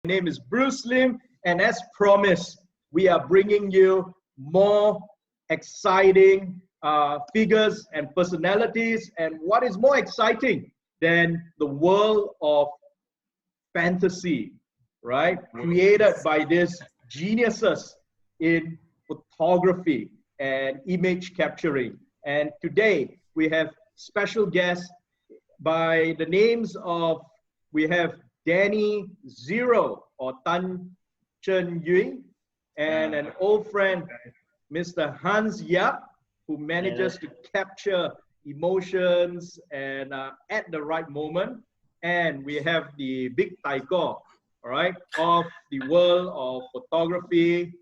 name is Bruce Lim, and as promised, we are bringing you more exciting figures and personalities. And what is more exciting than the world of fantasy, right? Created by these geniuses in photography and image capturing. And today we have special guests by the names of, we have Danny Zero or Tan Chen Yui, and an old friend, Mr. Hans Yap, who manages to capture emotions and at the right moment. And we have the big taiko, all right, of the world of photography,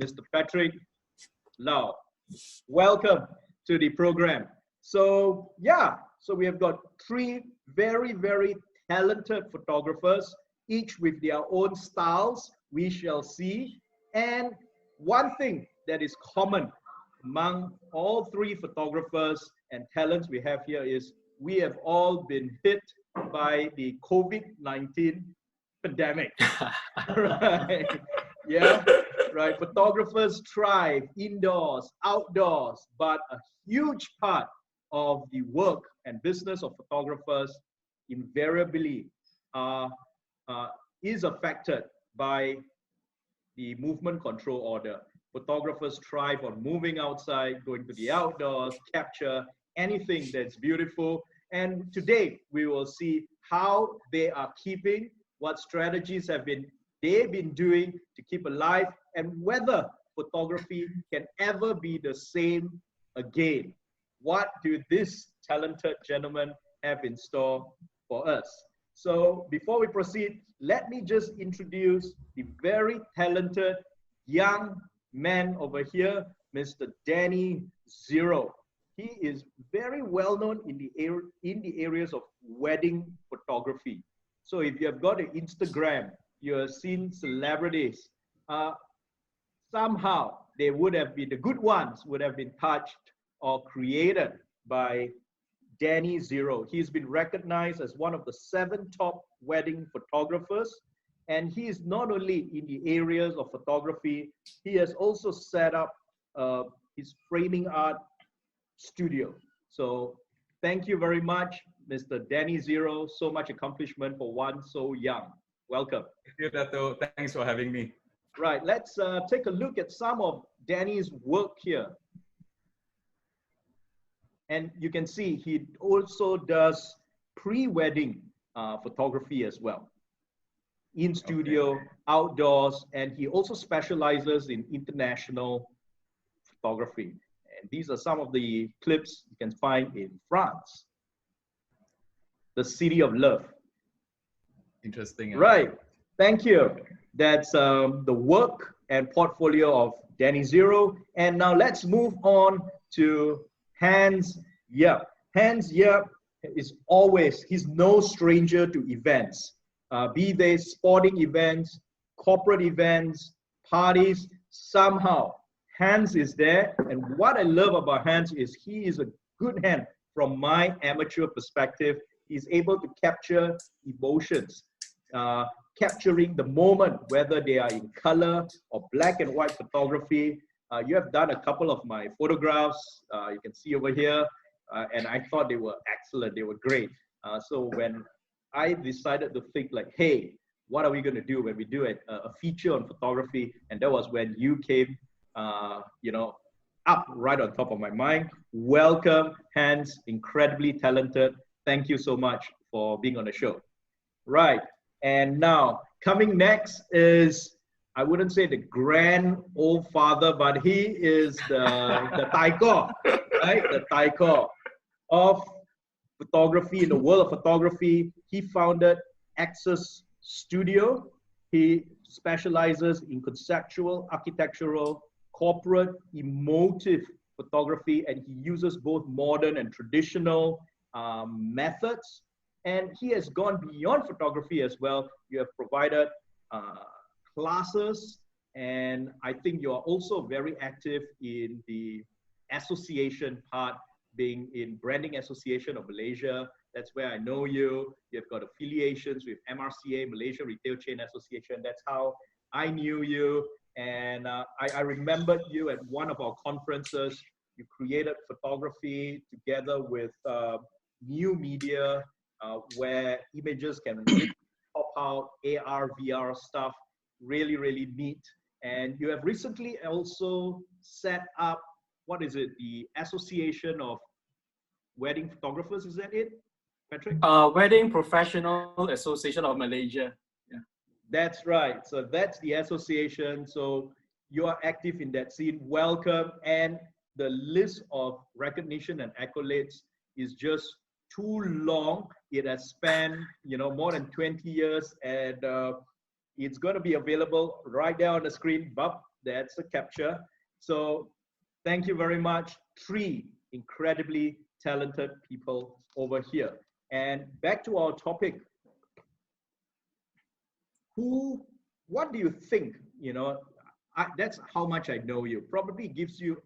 Mr. Patrick Lau. Welcome to the program. So yeah, so we have got three very, very talented photographers, each with their own styles, we shall see. And one thing that is common among all three photographers and talents we have here is we have all been hit by the COVID-19 pandemic. Right? Yeah, right. Photographers thrive indoors, outdoors, but a huge part of the work and business of photographers invariably is affected by the movement control order. Photographers thrive on moving outside, going to the outdoors, capture anything that's beautiful. And today we will see how they are keeping, what strategies have they've been doing to keep alive, and whether photography can ever be the same again. What do these talented gentlemen have in store for us? So before we proceed, let me just introduce the very talented young man over here, Mr. Danny Zero. He is very well known in the areas of wedding photography. So if you have got an Instagram, you have seen celebrities, somehow they would have been, the good ones would have been touched or created by Danny Zero. He's been recognized as one of the 7 top wedding photographers. And he is not only in the areas of photography, he has also set up his framing art studio. So thank you very much, Mr. Danny Zero. So much accomplishment for one so young. Welcome. Thank you, Dato. Thanks for having me. Right, let's take a look at some of Danny's work here. And you can see he also does pre-wedding photography as well. In studio, outdoors, and he also specializes in international photography. And these are some of the clips you can find in France, the city of love. Interesting. Right, thank you. That's the work and portfolio of Danny Zero. And now let's move on to Hans Yap. Hans Yap is always, he's no stranger to events. Be they sporting events, corporate events, parties, somehow Hans is there. And what I love about Hans is he is a good hand from my amateur perspective. He's able to capture emotions, capturing the moment, whether they are in color or black and white photography. You have done a couple of my photographs, you can see over here, and I thought they were excellent, they were great. So when I decided to think like, hey, what are we going to do when we do a feature on photography? And that was when you came, you know, up right on top of my mind. Welcome, Hans, incredibly talented. Thank you so much for being on the show. Right, and now coming next is, I wouldn't say the grand old father, but he is the taiko, right? The taiko of photography, in the world of photography. He founded Access Studio. He specializes in conceptual, architectural, corporate, emotive photography, and he uses both modern and traditional methods. And he has gone beyond photography as well. You have provided classes, and I think you are also very active in the association part, being in Branding Association of Malaysia That's where I know you. You've got affiliations with MRCA, Malaysia Retail Chain Association. That's how I knew you. And I remembered you at one of our conferences. You created photography together with new media where images can really pop out, AR, VR stuff, really, really neat. And you have recently also set up, what is it, the Association of Wedding Photographers, is that it, Patrick? Wedding Professional Association of Malaysia. Yeah. That's right. So that's the association. So you are active in that scene. Welcome. And the list of recognition and accolades is just too long. It has spanned, more than 20 years, and it's going to be available right there on the screen. But that's a capture. So thank you very much. 3 incredibly talented people over here. And back to our topic. What do you think? That's how much I know you. Probably gives you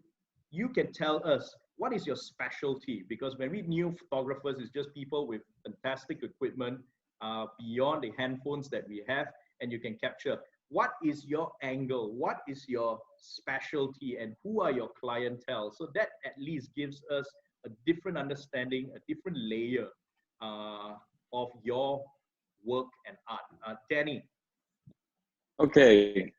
can tell us what is your specialty, because when we knew photographers, it's just people with fantastic equipment beyond the handphones that we have, and you can capture. What is your angle? What is your specialty, and who are your clientele? So that at least gives us a different understanding, a different layer of your work and art. Danny. Okay.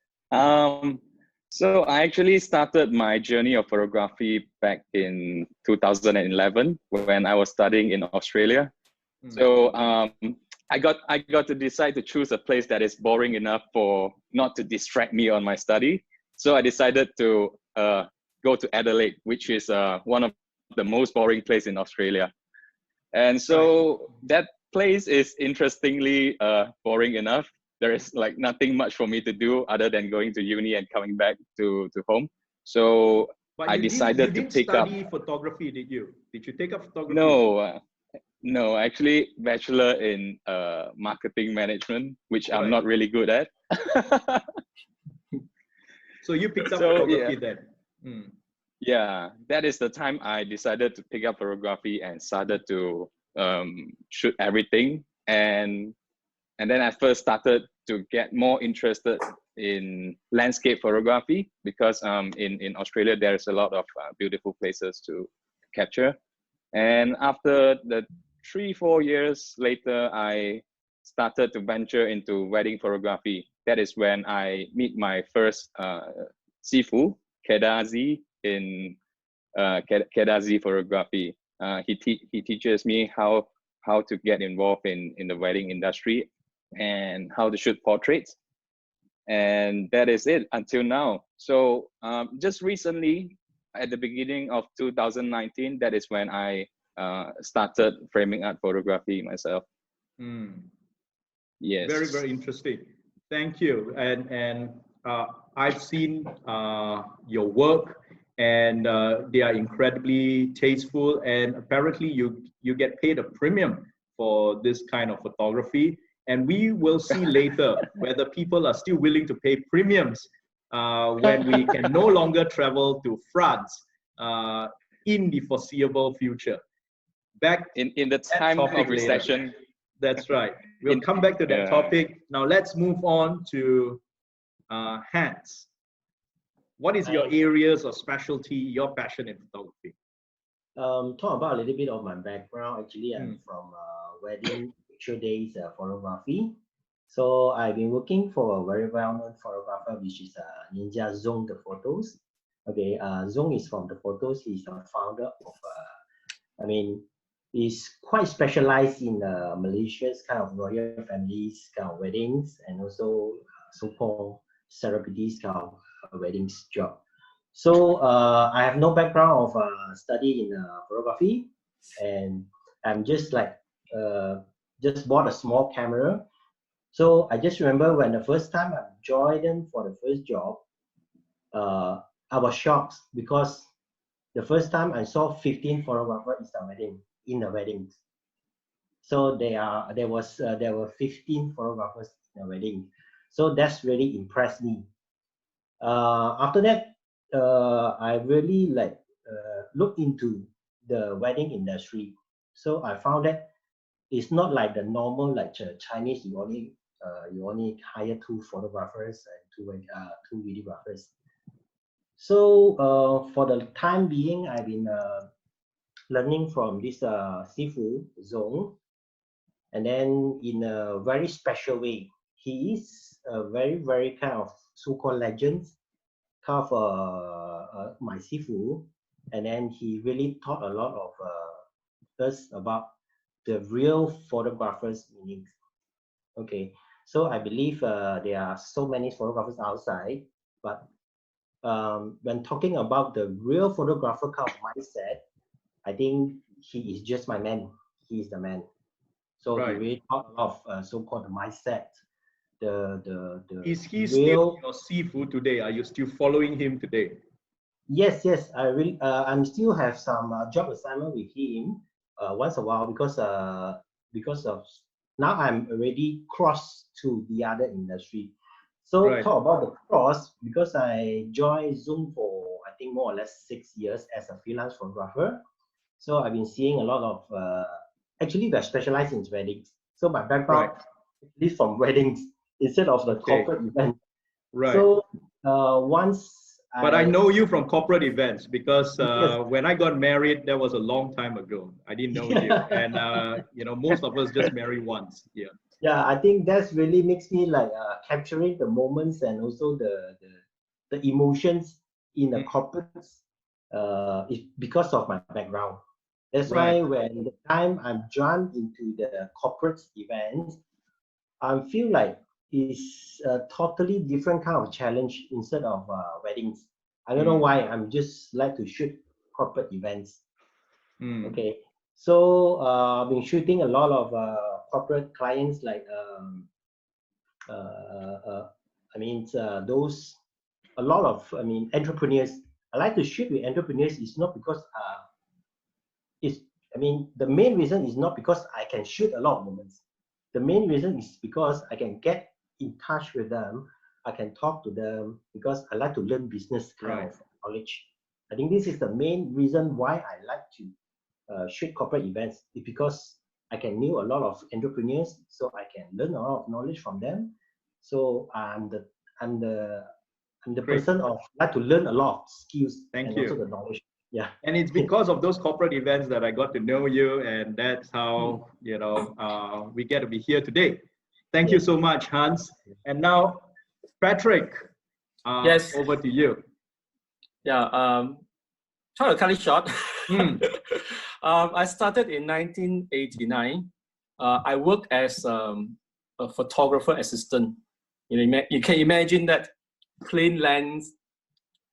So I actually started my journey of photography back in 2011 when I was studying in Australia. So I got to decide to choose a place that is boring enough for not to distract me on my study. So I decided to go to Adelaide, which is one of the most boring places in Australia. And so that place is interestingly boring enough. There is like nothing much for me to do other than going to uni and coming back to home. So But I decided to pick up. You didn't study photography, did you? Did you take up photography? No, actually bachelor in marketing management, which I'm not really good at. So you picked up photography then? Yeah, that is the time I decided to pick up photography and started to shoot everything. And then I first started to get more interested in landscape photography because in Australia, there's a lot of beautiful places to capture. And after the 3-4 years later, I started to venture into wedding photography. That is when I meet my first sifu, Kedazi, in Kedazi photography. He teaches me how to get involved in the wedding industry and how to shoot portraits. And that is it until now. So just recently, at the beginning of 2019, that is when I started framing art photography myself. Yes. Very, very interesting. Thank you. And I've seen your work, and they are incredibly tasteful. And apparently, you get paid a premium for this kind of photography. And we will see later whether people are still willing to pay premiums when we can no longer travel to France in the foreseeable future. Back in the time of recession. Later. That's right. We'll come back to that topic. Now let's move on to Hans. What is your areas of specialty, your passion in photography? Talk about a little bit of my background. Actually, I'm from wedding picture days photography. So I've been working for a very well-known photographer, which is Ninja Zong the Photos. Okay, Zong is from the photos. He's the founder of, he's quite specialized in Malaysia's kind of royal families kind of weddings and also so-called celebrities kind of weddings job. So I have no background of study in photography, and I'm just like just bought a small camera. So I just remember when the first time I joined them for the first job, I was shocked because the first time I saw 15 photographers in the weddings. So there were 15 photographers in the wedding. So that's really impressed me. After that, I really looked into the wedding industry. So I found that it's not like the normal like Chinese. You only hire 2 photographers and 2 videographers. So for the time being, I've been learning from this Sifu Zong, and then in a very special way. He is a very kind of so-called legend, kind of my Sifu, and then he really taught a lot of us about the real photographers' meanings. Okay, so I believe there are so many photographers outside, but when talking about the real photographer kind of mindset, I think he is just my man. He is the man. So Right. he really taught a lot of so-called mindset. The Is he real... still your Sifu today? Are you still following him today? Yes. I'm still have some job assignment with him once a while because of now I'm already crossed to the other industry. So Right. talk about the cross, because I joined Zoom for I think more or less 6 years as a freelance photographer. So I've been seeing a lot of actually we're specialized in weddings. So my background is from weddings instead of the corporate event. Right. So once But I know you from corporate events because Yes. when I got married, that was a long time ago. I didn't know you, and most of us just marry once. Yeah. Yeah, I think that's really makes me like capturing the moments and also the emotions in the corporates. It's because of my background. That's why when the time I'm drawn into the corporate events, I feel like it's a totally different kind of challenge instead of weddings. I don't know why. I'm just like to shoot corporate events. Okay, so I've been shooting a lot of corporate clients like those a lot of entrepreneurs. I like to shoot with entrepreneurs. It's not because the main reason is not because I can shoot a lot of moments. The main reason is because I can get in touch with them. I can talk to them because I like to learn business kind of knowledge. I think this is the main reason why I like to shoot corporate events. It's because I can know a lot of entrepreneurs, so I can learn a lot of knowledge from them. So I'm the person of like to learn a lot of skills and also the knowledge. Yeah. And it's because of those corporate events that I got to know you, and that's how we get to be here today. Thank you so much, Hans. And now, Patrick, Yes. over to you. Yeah. Try to cut it short. I started in 1989. I worked as a photographer assistant. You can imagine that: clean lens,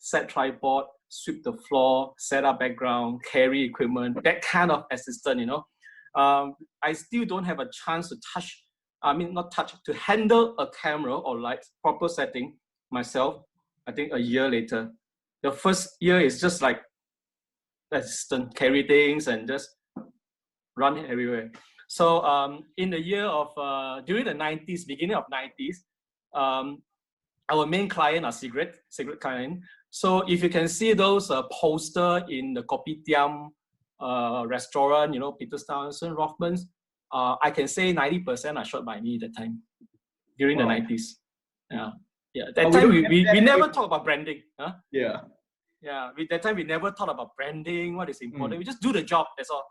set tripod, sweep the floor, set up background, carry equipment, that kind of assistant, I still don't have a chance to to handle a camera or lights, proper setting myself, I think a year later. The first year is just like assistant, carry things and just run everywhere. So in the year of, during the 90s, beginning of 90s, our main client are cigarette client. So if you can see those poster in the kopitiam restaurant, Peter Stuyvesant, Rothmans, I can say 90% are shot by me that time, during the 90s. Yeah. That time we never talk about branding. Huh? Yeah. Yeah. That time we never thought about branding. What is important? We just do the job. That's all.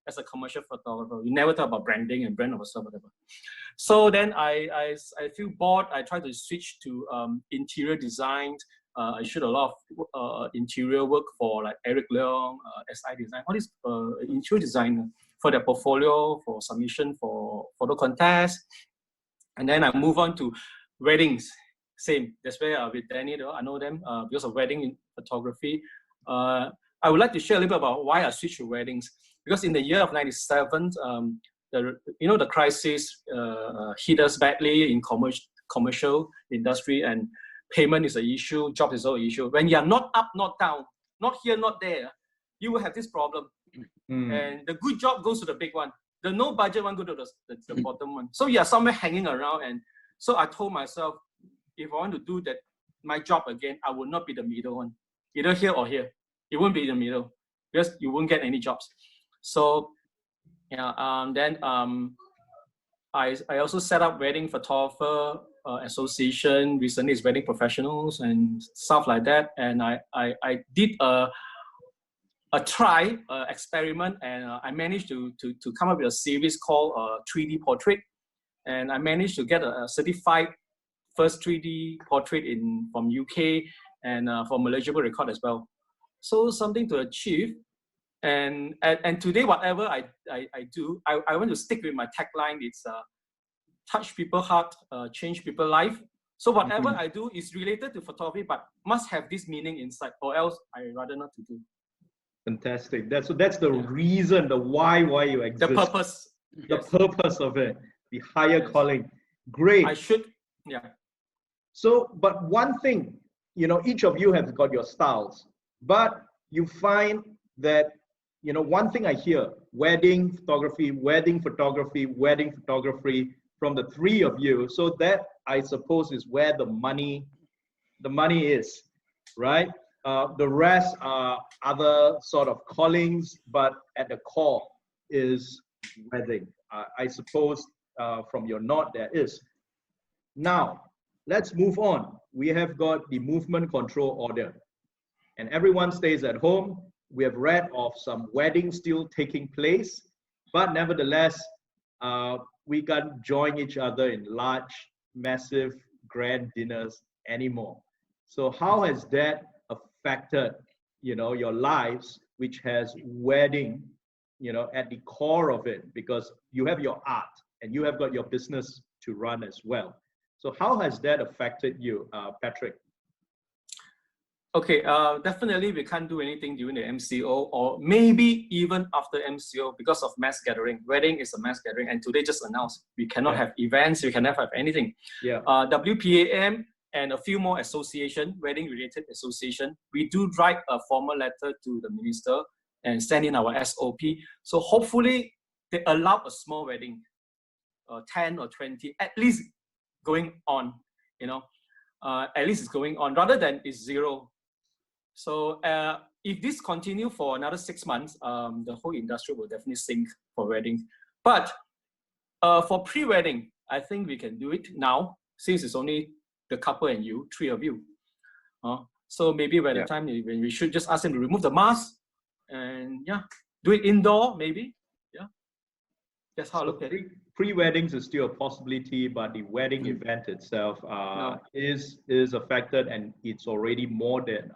As a commercial photographer, we never talk about branding and brand ourselves, whatever. So then I feel bored. I try to switch to interior design. I shoot a lot of interior work for like Eric Leong, SI Design, all these interior design for their portfolio, for submission, for photo contest. And then I move on to weddings. Same. That's where with Danny, I know them because of wedding photography. I would like to share a little bit about why I switched to weddings. Because in the year of 97, the crisis hit us badly in commercial industry, and payment is an issue, job is also an issue. When you are not up, not down, not here, not there, you will have this problem. And the good job goes to the big one. The no budget one goes to the bottom one. So you are somewhere hanging around. And so I told myself, if I want to do that, my job again, I will not be the middle one, either here or here. It won't be in the middle because you won't get any jobs. So Yeah. Then I also set up wedding photographer association. Recently, it's wedding professionals and stuff like that. And I did a experiment, and I managed to come up with a series called 3D portrait, and I managed to get a certified first 3D portrait from UK and for Malaysia record as well. So something to achieve. And today, whatever I do, I want to stick with my tagline. It's touch people's heart, change people's life. So whatever I do is related to photography, but must have this meaning inside, or else I rather not to do. Fantastic. That's the reason, the why you exist. The purpose. The purpose of it, the higher calling. Great. I should, yeah. So, but one thing, each of you has got your styles, but you find that, one thing I hear, wedding photography from the three of you. So that, I suppose, is where the money is, right? The rest are other sort of callings, but at the core is wedding. I suppose from your nod there is. Now, let's move on. We have got the movement control order, and everyone stays at home. We have read of some weddings still taking place, but nevertheless, we can't join each other in large, massive, grand dinners anymore. So how has that affected, your lives, which has wedding, at the core of it, because you have your art and you have got your business to run as well. So how has that affected you, Patrick? Okay, definitely we can't do anything during the MCO, or maybe even after MCO because of mass gathering. Wedding is a mass gathering, and today just announced we cannot have events, we cannot have anything. Yeah. WPAM and a few more association, wedding-related association, we do write a formal letter to the minister and send in our SOP. So hopefully they allow a small wedding, 10 or 20, at least going on, at least it's going on rather than it's zero. So if this continue for another 6 months, the whole industry will definitely sink for weddings. But for pre-wedding, I think we can do it now, since it's only the couple and you, three of you. So maybe by the time when we should just ask them to remove the mask and do it indoor, maybe. Yeah, that's how I look at it. Pre-weddings is still a possibility, but the wedding event itself is affected, and it's already more than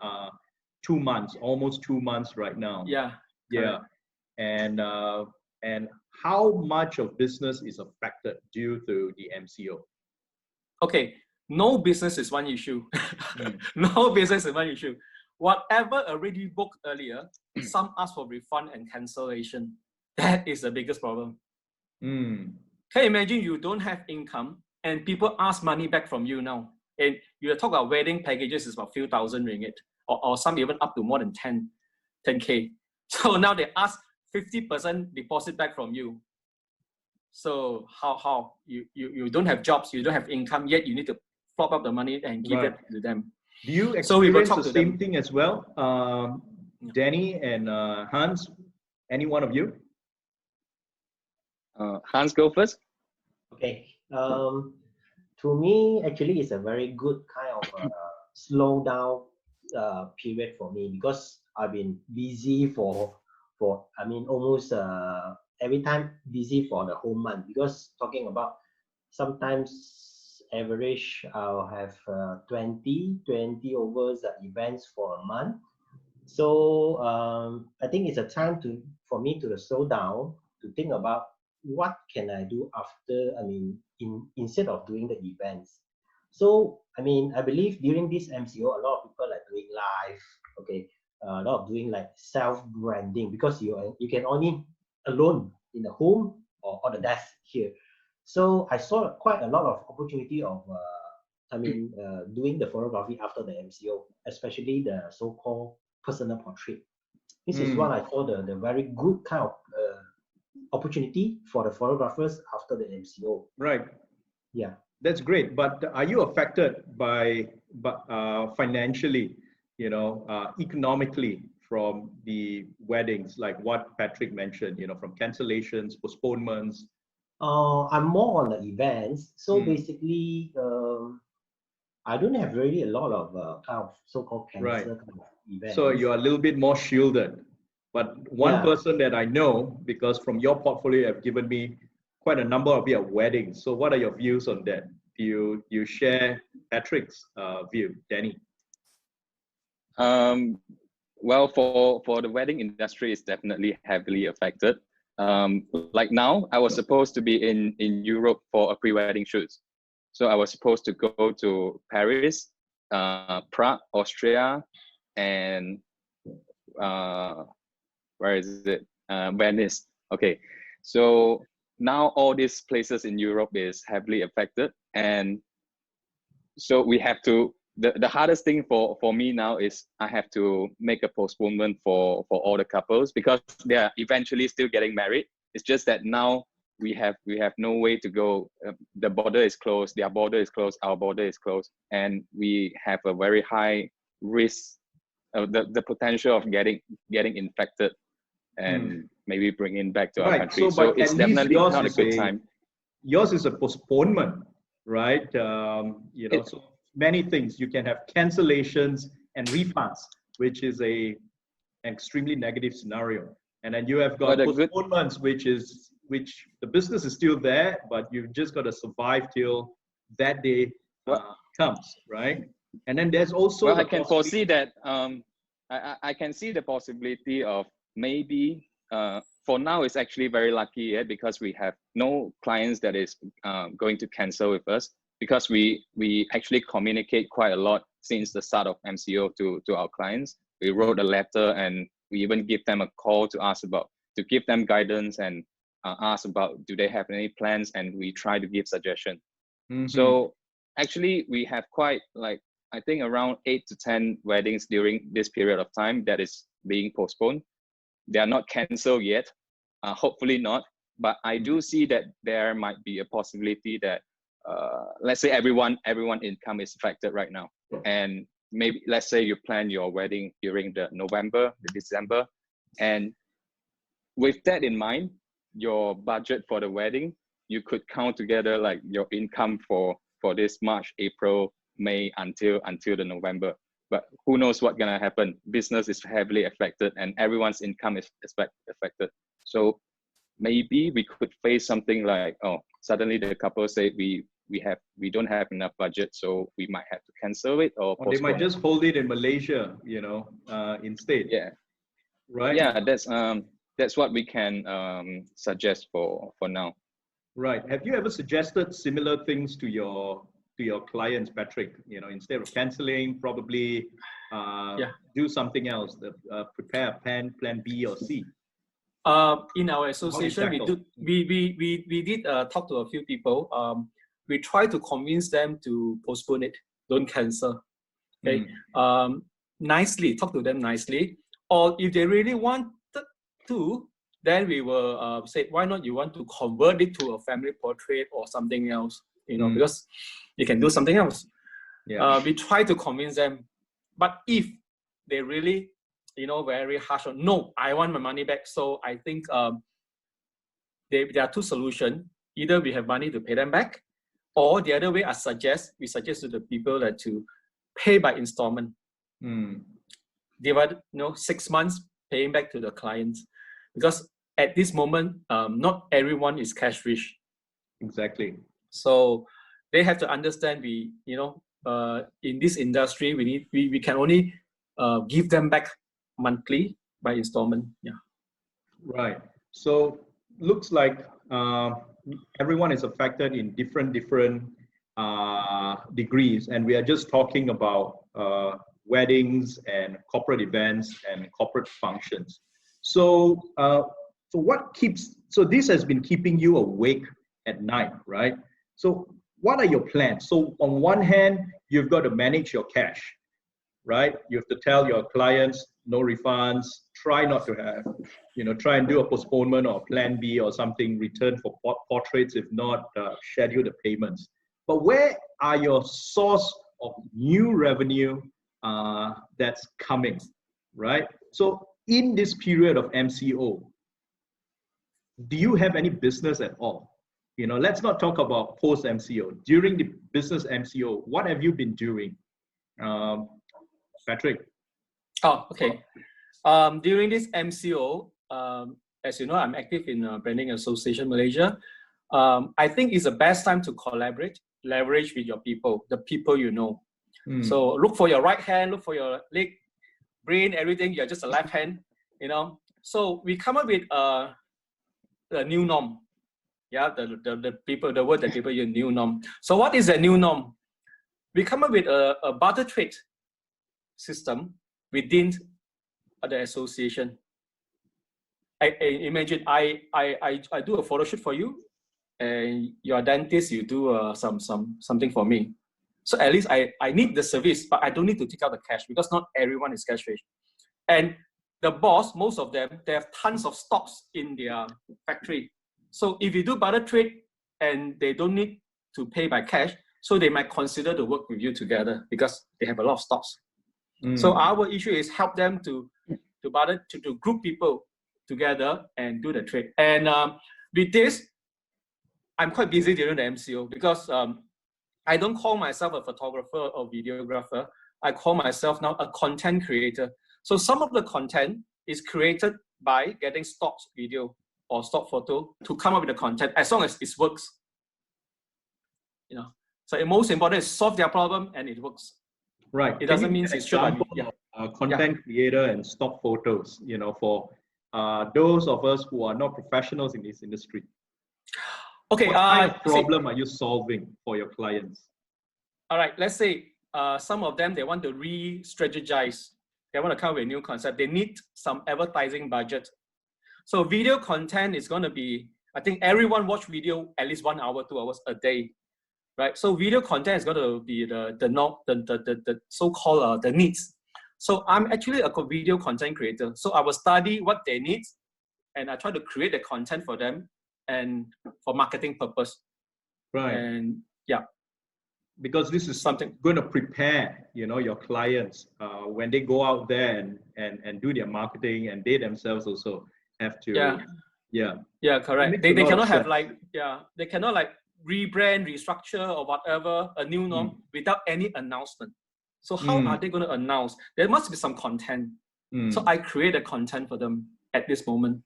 2 months, almost 2 months right now. Yeah. Yeah. And how much of business is affected due to the MCO? Okay, no business is one issue. No business is one issue. Whatever already booked earlier, some ask for refund and cancellation. That is the biggest problem. Can you imagine you don't have income and people ask money back from you now? And you talk about wedding packages is about few thousand ringgit, or some even up to more than 10K. So now they ask 50% deposit back from you. So how you don't have jobs, you don't have income, yet you need to flop up the money and give it to them. Do you experience the same thing as well, Danny and Hans? Any one of you? Hans, go first. Okay. To me, actually, it's a very good kind of slow down period for me, because I've been busy for almost every time busy for the whole month, because talking about sometimes average I'll have 20 over the events for a month. So I think it's a time for me to slow down, to think about what can I do after, instead of doing the events. So I believe during this MCO, a lot of people are doing live, okay, a lot of doing like self-branding, because you can only alone in the home or the desk here. So I saw quite a lot of opportunity of doing the photography after the MCO, especially the so-called personal portrait. This is what I saw the very good kind of opportunity for the photographers after the MCO. Right. Yeah. That's great. But are you affected by financially, economically from the weddings, like what Patrick mentioned, from cancellations, postponements? I'm more on the events. So basically, I don't have really a lot of kind of so-called cancer kind of events. So you're a little bit more shielded. But one person that I know, because from your portfolio, you have given me quite a number of your weddings. So what are your views on that? Do you share Patrick's view, Danny? Well, for the wedding industry, it's definitely heavily affected. Like now, I was supposed to be in Europe for a pre-wedding shoot. So I was supposed to go to Paris, Prague, Austria, and where is it? Venice. Okay. So now all these places in Europe is heavily affected. And so we have to, the hardest thing for me now is I have to make a postponement for all the couples because they are eventually still getting married. It's just that now we have no way to go. The border is closed, their border is closed, our border is closed, and we have a very high risk of the potential of getting infected and maybe bringing back to our country. So it's definitely not a good time. Yours is a postponement, right? So many things. You can have cancellations and refunds, which is an extremely negative scenario. And then you have got postponements, which the business is still there, but you've just got to survive till that day comes, right? And then there's also I can foresee that. I can see the possibility of maybe. For now, it's actually very lucky because we have no clients that is going to cancel with us because we actually communicate quite a lot since the start of MCO to our clients. We wrote a letter and we even give them a call to give them guidance and ask about do they have any plans, and we try to give suggestion. So actually we have quite I think around 8 to 10 weddings during this period of time that is being postponed. They are not canceled yet, hopefully not, but I do see that there might be a possibility that let's say everyone income is affected right now, and maybe let's say you plan your wedding during the December, and with that in mind, your budget for the wedding, you could count together like your income for this March, April, May until the November. But who knows what's gonna happen? Business is heavily affected, and everyone's income is affected. So maybe we could face something like, suddenly the couple say we don't have enough budget, so we might have to cancel it or they might just hold it in Malaysia, instead. Yeah. Right. Yeah, that's what we can suggest for now. Right. Have you ever suggested similar things to your clients, Patrick? Instead of canceling, probably do something else. Prepare a plan B or C. In our association, we did talk to a few people. We try to convince them to postpone it, don't cancel. Okay, nicely talk to them nicely. Or if they really wanted to, then we will say, why not you want to convert it to a family portrait or something else? Because you can do something else. We try to convince them, but if they really, very harsh on, no, I want my money back. So I think there are two solutions. Either we have money to pay them back, or the other way we suggest to the people that to pay by installment. Divide 6 months paying back to the clients, because at this moment, not everyone is cash rich. Exactly. So they have to understand in this industry, we can only give them back monthly by installment. Yeah. Right. So looks like everyone is affected in different degrees, and we are just talking about weddings and corporate events and corporate functions. So so this has been keeping you awake at night, right? So what are your plans? So on one hand, you've got to manage your cash, right? You have to tell your clients no refunds, try not to have, try and do a postponement or plan B or something, return for portraits, if not schedule the payments. But where are your source of new revenue that's coming, right? So in this period of MCO, do you have any business at all? You know, let's not talk about post MCO. During the business MCO, what have you been doing, Patrick? Oh, okay. During this MCO, as you know, I'm active in Branding Association Malaysia. I think it's the best time to collaborate, leverage with your people, the people you know. So look for your right hand, look for your leg, brain, everything. You're just a left hand, you know. So we come up with the new norm. Yeah, the people, the word that people use, new norm. So what is the new norm? We come up with a barter trade system within the association. Imagine I do a photo shoot for you, and you're a dentist, you do something for me. So at least I need the service, but I don't need to take out the cash because not everyone is cash rich. And the boss, most of them, they have tons of stocks in their factory. So if you do barter trade and they don't need to pay by cash, so they might consider to work with you together because they have a lot of stocks. So our issue is help them to barter, to group people together and do the trade. And with this, I'm quite busy during the MCO because I don't call myself a photographer or videographer. I call myself now a content creator. So some of the content is created by getting stock video or stock photo to come up with the content as long as it works. You know, so the most important is solve their problem and it works. Right. It doesn't mean it's should. Content creator and stock photos. You know, for those of us who are not professionals in this industry. Okay. What kind of problem are you solving for your clients? All right. Let's say some of them, they want to re-strategize. They want to come up with a new concept. They need some advertising budget. So video content is going to be, I think everyone watch video at least 1 hour, 2 hours a day, right? So video content is going to be the so-called the needs. So I'm actually a video content creator. So I will study what they need, and I try to create the content for them and for marketing purpose. Right. And yeah. Because this is something going to prepare, you know, your clients when they go out there and do their marketing, and they themselves also have to. Yeah, correct. They cannot have they cannot like rebrand, restructure or whatever, a new norm without any announcement. So how are they going to announce? There must be some content. So I create the content for them at this moment.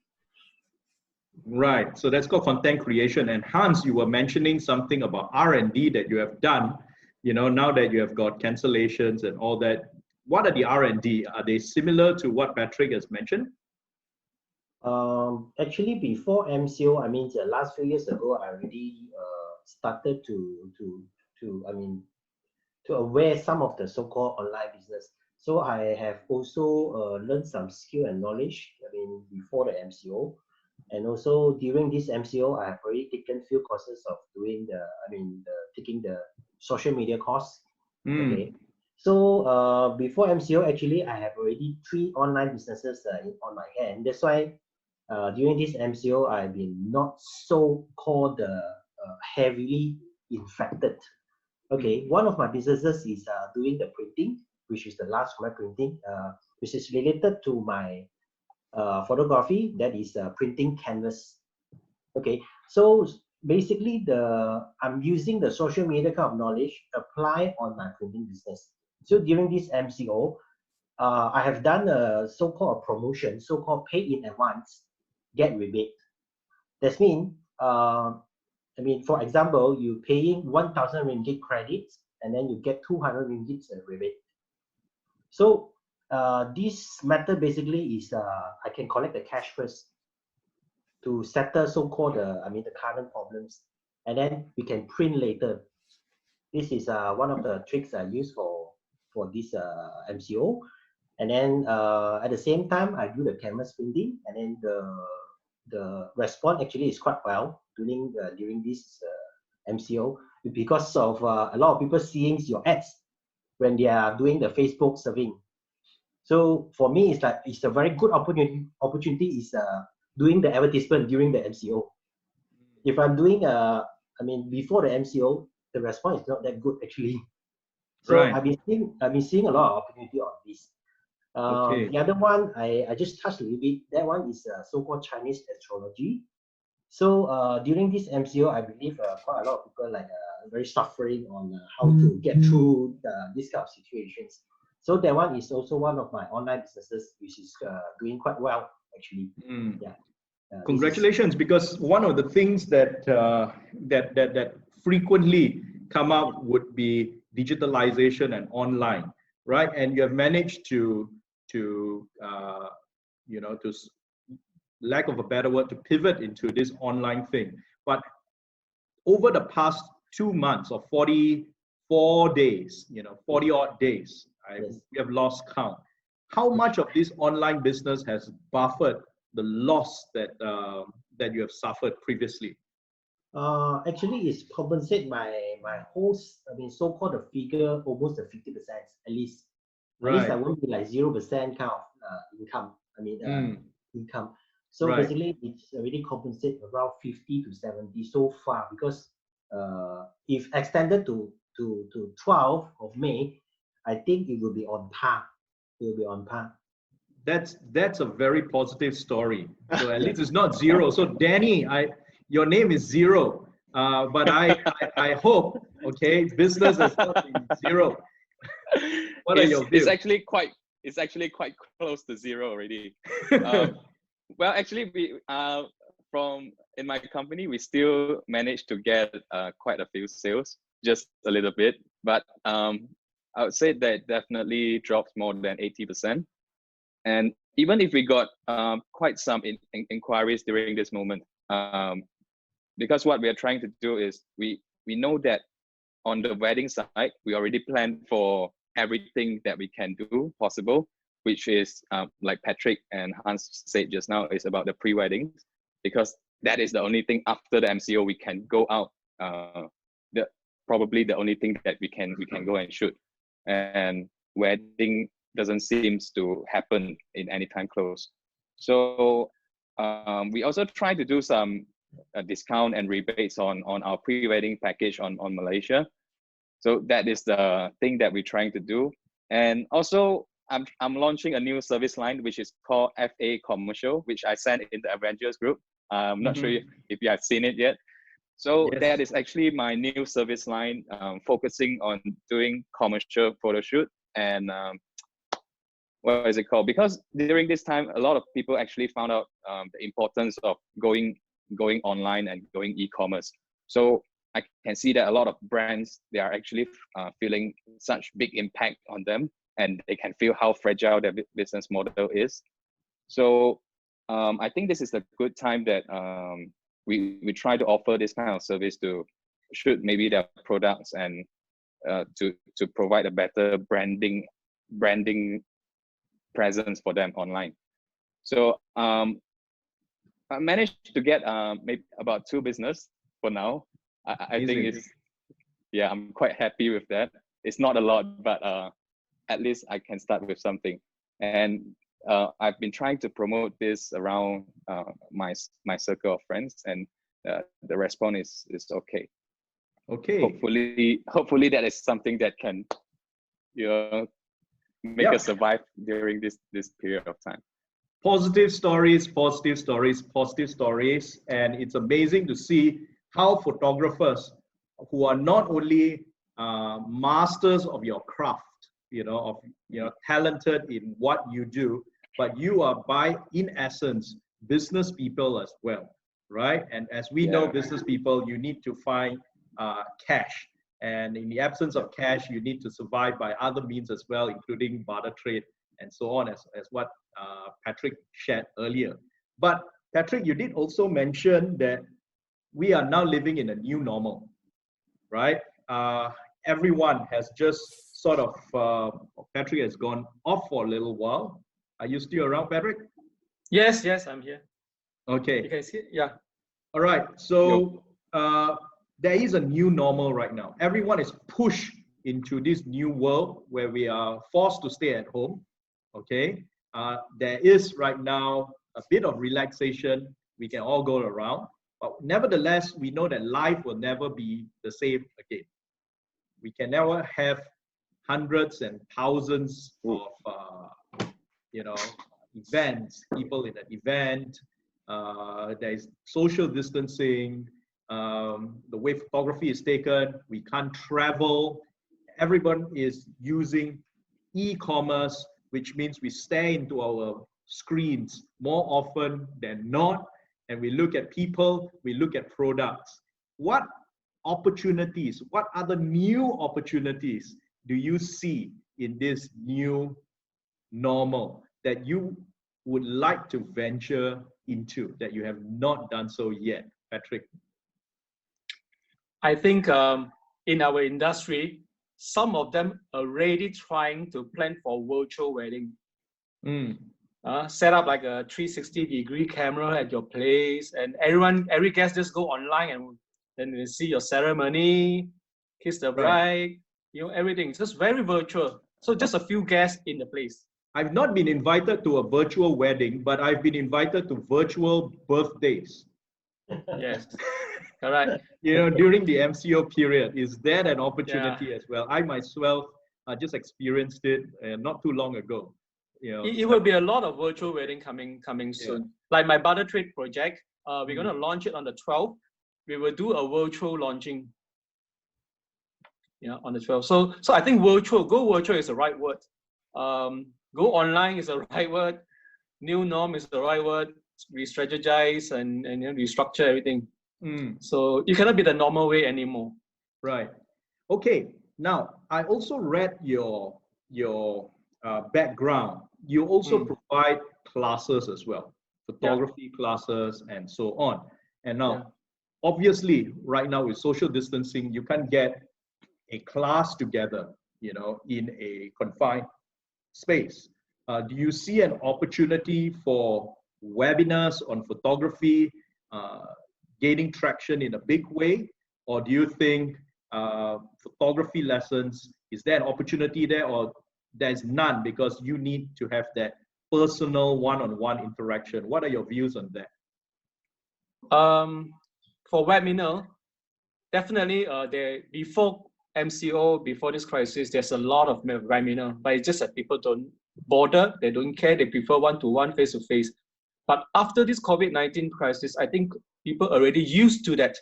Right. So that's called content creation. And Hans, you were mentioning something about R&D that you have done. You know, now that you have got cancellations and all that, what are the R&D? Are they similar to what Patrick has mentioned? Actually, before MCO, I mean, the last few years ago, I already started to aware some of the so-called online business. So I have also learned some skill and knowledge, I mean, before the MCO. And also during this MCO, I have already taken few courses of doing taking the social media course. Okay. So before MCO, actually, I have already 3 online businesses on my hand. That's why during this MCO, I've been not so called heavily infected. Okay, one of my businesses is doing the printing, which is the last mile printing, which is related to my photography, that is printing canvas. Okay, so basically I'm using the social media kind of knowledge apply on my printing business. So during this MCO, I have done a so-called promotion, so-called pay in advance, get rebate. That means, for example, you paying 1,000 ringgit credits, and then you get 200 ringgit rebate. So this method basically is I can collect the cash first to settle so-called the current problems, and then we can print later. This is one of the tricks I use for this MCO. And then at the same time, I do the canvas printing, and then the response actually is quite well during this MCO, because of a lot of people seeing your ads when they are doing the Facebook surveying. So for me, it's a very good opportunity is doing the advertisement during the MCO. If I'm doing before the MCO, the response is not that good actually. So right. I've been seeing a lot of opportunity on this. Okay. The other one, I just touched a little bit. That one is so-called Chinese astrology. So during this MCO, I believe quite a lot of people like very suffering on how to get through this kind of situations. So that one is also one of my online businesses, which is doing quite well actually. Yeah. Congratulations, because one of the things that that frequently come up would be digitalization and online, right? And you have managed to you know, to lack of a better word, to pivot into this online thing. But over the past 2 months or 44 days, you know, 40 odd days, we have lost count. How much of this online business has buffered the loss that that you have suffered previously? Actually, it's compensate my whole, I mean, so-called the figure almost the 50% at least. At least I won't be like 0% kind of income. I mean, income. So basically, it's already compensate around 50 to 70 so far, because if extended to 12th of May, I think it will be on par. It will be on par. That's a very positive story. So at least it's not zero. So Danny, your name is zero, but I hope, okay, business has not been zero. What are your views? It's actually quite close to zero already. Well, actually, we from in my company, we still managed to get quite a few sales, just a little bit. But I would say that definitely drops more than 80%. And even if we got quite some inquiries during this moment, because what we are trying to do is we know that on the wedding side, we already planned for everything that we can do possible, which is like Patrick and Hans said just now, is about the pre-weddings, because that is the only thing after the MCO we can go out. Probably the only thing that we can go and shoot, and wedding doesn't seem to happen in any time close. So we also try to do some discount and rebates on our pre-wedding package on Malaysia. So that is the thing that we're trying to do. And also I'm launching a new service line, which is called FA Commercial, which I sent in the Avengers group. I'm not sure if you have seen it yet. So that is actually my new service line, focusing on doing commercial photo shoot and what is it called? Because during this time, a lot of people actually found out the importance of going online and going e-commerce. So I can see that a lot of brands, they are actually feeling such big impact on them, and they can feel how fragile their business model is. So I think this is a good time that we try to offer this kind of service to shoot maybe their products and to provide a better branding presence for them online. So I managed to get maybe about 2 business for now. I think it's, yeah, I'm quite happy with that. It's not a lot, but at least I can start with something. And I've been trying to promote this around my circle of friends, and the response is okay. Okay. Hopefully that is something that can, you know, make us survive during this period of time. Positive stories, positive stories, positive stories. And it's amazing to see how photographers who are not only masters of your craft, talented in what you do, but you are in essence, business people as well, right? And as we know, business people, you need to find cash. And in the absence of cash, you need to survive by other means as well, including barter trade and so on, as what Patrick shared earlier. But Patrick, you did also mention that we are now living in a new normal, right? Everyone has just sort of, Patrick has gone off for a little while. Are you still around, Patrick? Yes, I'm here. Okay. You can see it? Yeah. All right. So there is a new normal right now. Everyone is pushed into this new world where we are forced to stay at home. Okay. There is right now a bit of relaxation. We can all go around. But nevertheless, we know that life will never be the same again. We can never have hundreds and thousands of events, people in an event. There is social distancing. The way photography is taken, we can't travel. Everyone is using e-commerce, which means we stare into our screens more often than not, and we look at people, we look at products. What opportunities, what other new opportunities do you see in this new normal that you would like to venture into that you have not done so yet, Patrick? I think in our industry, some of them already trying to plan for virtual wedding. Set up like a 360-degree camera at your place, and every guest just go online and then they see your ceremony, kiss the bride, everything. It's just very virtual. So just a few guests in the place. I've not been invited to a virtual wedding, but I've been invited to virtual birthdays. Yes, correct. During the MCO period, is that an opportunity as well? I myself just experienced it not too long ago. It will be a lot of virtual wedding coming soon. Like my Butter Trade project, we're going to launch it on the 12th. We will do a virtual launching. On the 12th. So I think go virtual is the right word. Go online is the right word. New norm is the right word. Re-strategize and restructure everything. So you cannot be the normal way anymore. Right. Okay. Now I also read your background. You also provide classes as well, photography classes and so on. And now, obviously, right now with social distancing, you can't get a class together, in a confined space. Do you see an opportunity for webinars on photography gaining traction in a big way? Or do you think photography lessons, is there an opportunity there, or there's none because you need to have that personal one-on-one interaction? What are your views on that? For webinar, definitely before MCO, before this crisis, there's a lot of webinar, but it's just that people don't bother, they don't care, they prefer one-to-one, face-to-face. But after this COVID-19 crisis, I think people are already used to that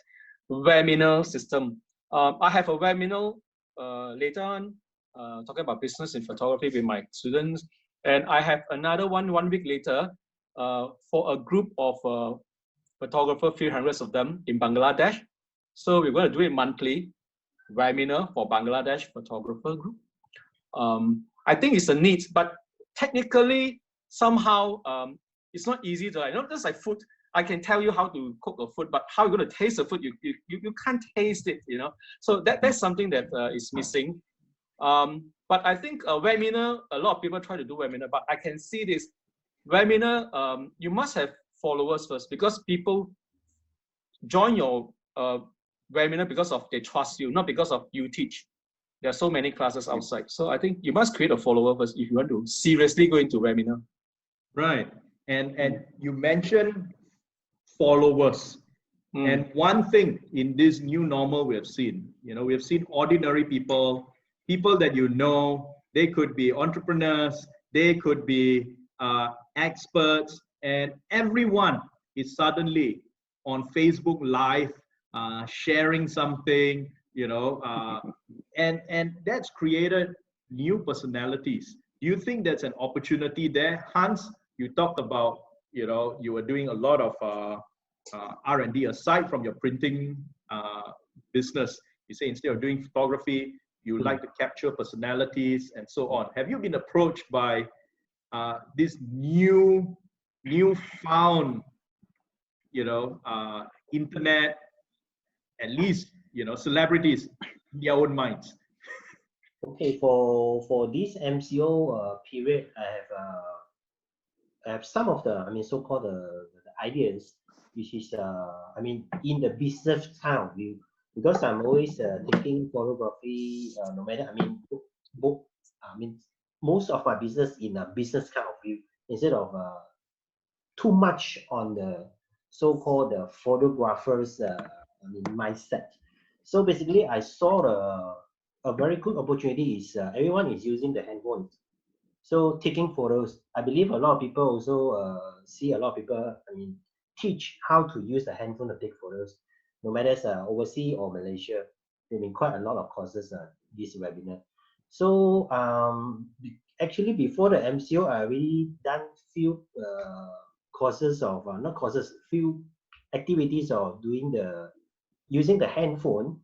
webinar system. I have a webinar later on talking about business in photography with my students, and I have another one week later for a group of photographers, 300 of them in Bangladesh. So we're going to do it monthly, webinar for Bangladesh photographer group. I think it's a need, but technically somehow it's not easy to, just like food. I can tell you how to cook a food, but how you're going to taste the food, you can't taste it, So that's something that is missing. But I think a webinar, a lot of people try to do webinar, but I can see this webinar, you must have followers first, because people join your webinar because of they trust you, not because of you teach. There are so many classes outside. So I think you must create a follower first if you want to seriously go into webinar. Right. And you mentioned followers. And one thing in this new normal we have seen, we have seen ordinary people that they could be entrepreneurs, they could be experts, and everyone is suddenly on Facebook Live, sharing something, and that's created new personalities. Do you think that's an opportunity there? Hans, you talked about, you were doing a lot of R&D aside from your printing business. You say instead of doing photography, you like to capture personalities and so on. Have you been approached by this newfound, internet, at least, celebrities in their own minds? Okay, for this MCO period, I have some of the, so-called the ideas, which is, in the business kind of view, because I'm always taking photography, no matter, most of my business in a business kind of view, instead of too much on the so-called the photographers mindset. So basically, I saw a very good opportunity is everyone is using the handphones. So taking photos, I believe a lot of people also see a lot of people, teach how to use the handphone to take photos, no matter it's overseas or Malaysia. There have been quite a lot of courses this webinar. So actually before the MCO, I already done few courses of, not courses, few activities of using the handphone.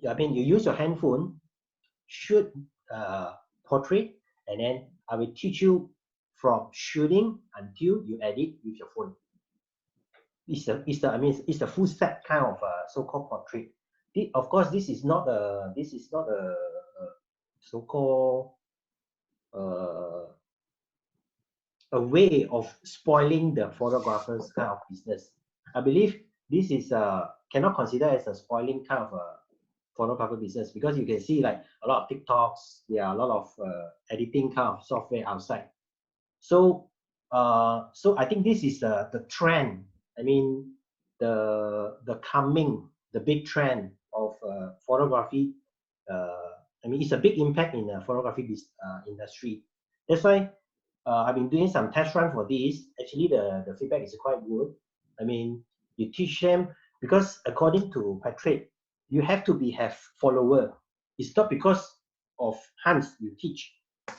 I mean, you use your handphone, shoot portrait, and then I will teach you from shooting until you edit with your phone. It's the full set kind of so-called portrait. Of course, this is not a so-called a way of spoiling the photographer's kind of business. I believe this is cannot consider as a spoiling kind of a photographer business, because you can see like a lot of TikToks, there are a lot of editing kind of software outside. So so I think this is the trend. I mean, the big trend of photography. I mean, it's a big impact in the photography industry. That's why I've been doing some test run for this. Actually, the feedback is quite good. I mean, you teach them, because according to Patrick, you have to have follower. It's not because of Hans you teach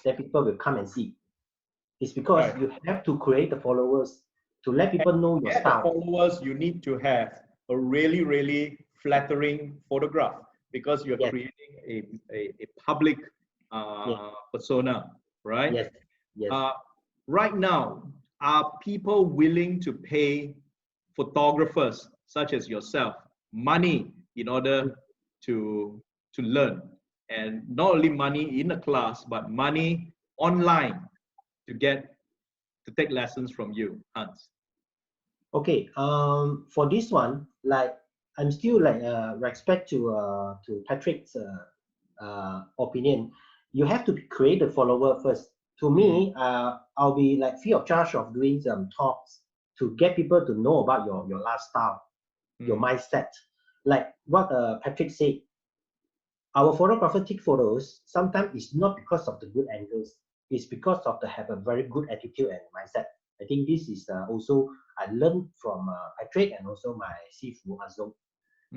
that people will come and see. It's because you have to create the followers to let people know your style. The followers, you need to have a really, really flattering photograph, because you're creating a public persona, right? Yes. Yes. Right now, are people willing to pay photographers such as yourself money in order to learn? And not only money in a class, but money online to take lessons from you, Hans? Okay, for this one, like I'm still like respect to Patrick's opinion. You have to create the follower first. To me, I'll be like free of charge of doing some talks to get people to know about your lifestyle, your mindset. Like what Patrick said, our photographer take photos. Sometimes it's not because of the good angles. It's because of have a very good attitude and mindset. I think this is also I learned from Patrick and also my Sifu Azong.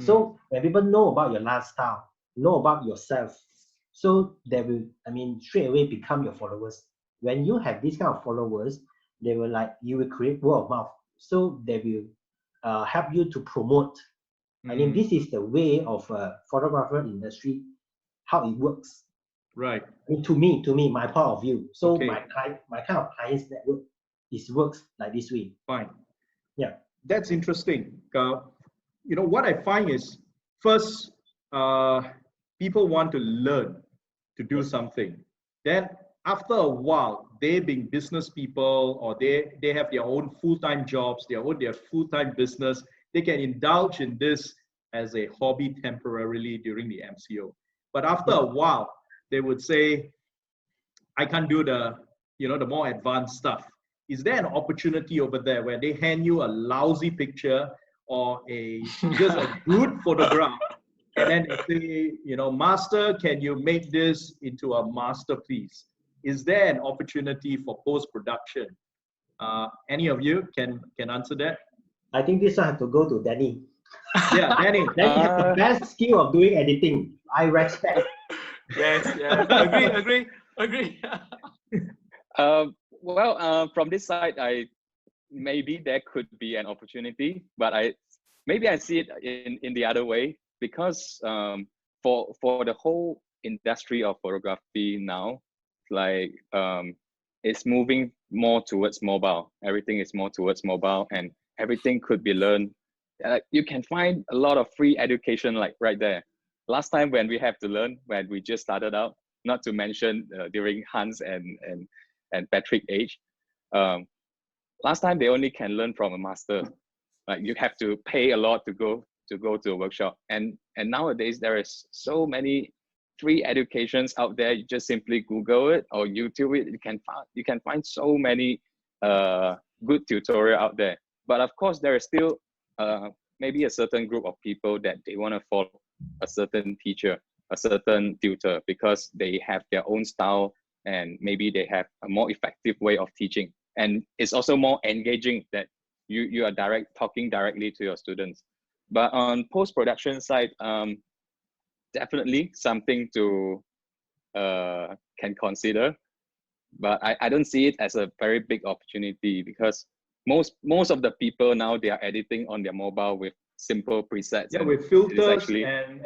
So when people know about your lifestyle, know about yourself, so they will, I mean, straight away become your followers. When you have this kind of followers, they will you will create word of mouth. So they will help you to promote. I mean, this is the way of photographer industry, how it works. Right. I mean, to me, my point of view. So my kind of clients network works like this way. Fine. Yeah. That's interesting. You know, what I find is, first, people want to learn to do something. Then after a while, they being business people, or they have their own full-time jobs, their full-time business, they can indulge in this as a hobby temporarily during the MCO. But after a while, they would say, I can't do the more advanced stuff. Is there an opportunity over there where they hand you a lousy picture or just a good photograph, and then they say, master, can you make this into a masterpiece? Is there an opportunity for post-production? Any of you can answer that? I think this one have to go to Danny. Yeah, Danny. Danny has the best skill of doing editing. I respect. Yes, agree. Well, from this side, maybe there could be an opportunity, but I see it in the other way, because for the whole industry of photography now, like it's moving more towards mobile. Everything is more towards mobile, and everything could be learned. You can find a lot of free education like right there. Last time when we have to learn, when we just started out, not to mention during Hans and Patrick age, last time they only can learn from a master. Like you have to pay a lot to go to a workshop, and nowadays there is so many free educations out there. You just simply Google it or YouTube it. You can find so many good tutorial out there. But of course, there is still maybe a certain group of people that they want to follow a certain teacher, a certain tutor, because they have their own style, and maybe they have a more effective way of teaching. And it's also more engaging that you are talking directly to your students. But on post-production side, definitely something to can consider. But I don't see it as a very big opportunity because most of the people now, they are editing on their mobile with simple presets. Yeah, with filters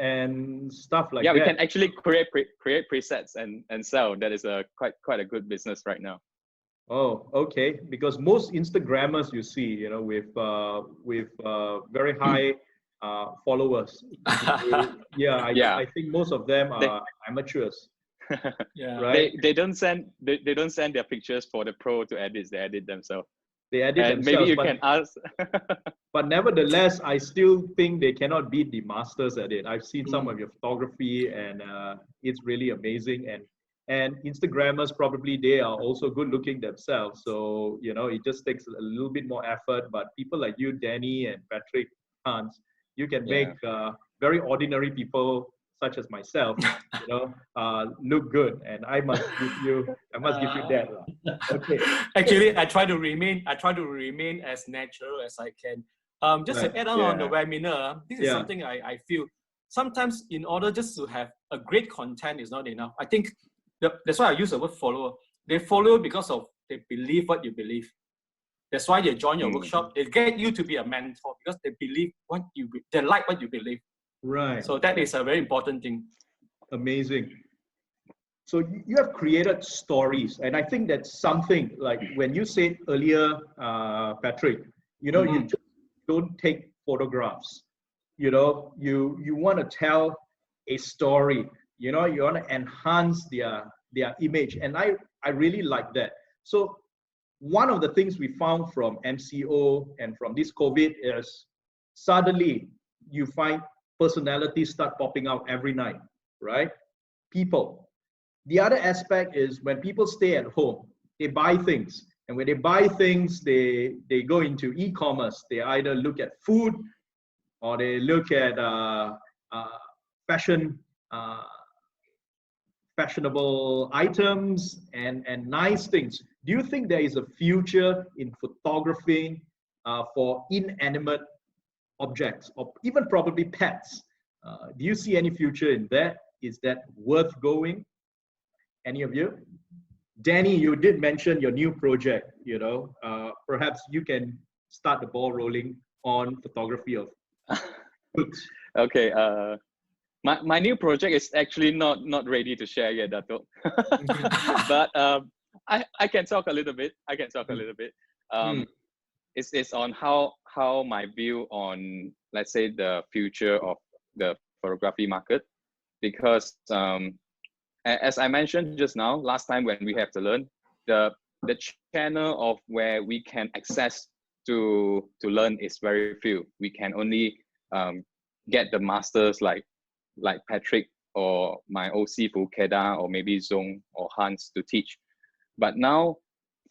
and stuff like that. Yeah, we can actually create presets and sell. That is quite a good business right now. Oh, okay. Because most Instagrammers you see, you know, with very high followers. I think most of them are amateurs. Yeah. Right. They don't send their pictures for the pro to edit. They edit themselves. They edit And themselves. maybe you can ask. But nevertheless, I still think they cannot beat the masters at it. I've seen some of your photography, and it's really amazing. And Instagrammers, probably they are also good looking themselves. So, you know, it just takes a little bit more effort. But people like you, Danny and Patrick, Hans, you can make very ordinary people such as myself, you know, look good. And I must give you that. Okay. Actually, I try to remain as natural as I can. Just to add on the webinar, this is something I feel sometimes in order just to have a great content is not enough. I think that's why I use the word follower. They follow because of they believe what you believe. That's why they join your workshop. They get you to be a mentor because they believe they like what you believe. Right. So that is a very important thing. Amazing. So you have created stories, and I think that's something like when you said earlier, Patrick, you know, you just don't take photographs. You know, you want to tell a story. You know, you want to enhance their image, and I really like that. So one of the things we found from MCO and from this COVID is suddenly you find personalities start popping out every night, right? People. The other aspect is when people stay at home, they buy things. And when they buy things, they go into e-commerce. They either look at food or they look at fashionable items and nice things. Do you think there is a future in photography for inanimate objects or even probably pets? Do you see any future in that? Is that worth going? Any of you? Danny, you did mention your new project, you know, perhaps you can start the ball rolling on photography of books. Okay, my new project is actually not ready to share yet, Dato. But I can talk a little bit. It's on how my view on, let's say, the future of the photography market, because as I mentioned just now, last time when we have to learn, the channel of where we can access to learn is very few. We can only get the masters like Patrick or my OC Keda or maybe Zong or Hans to teach. But now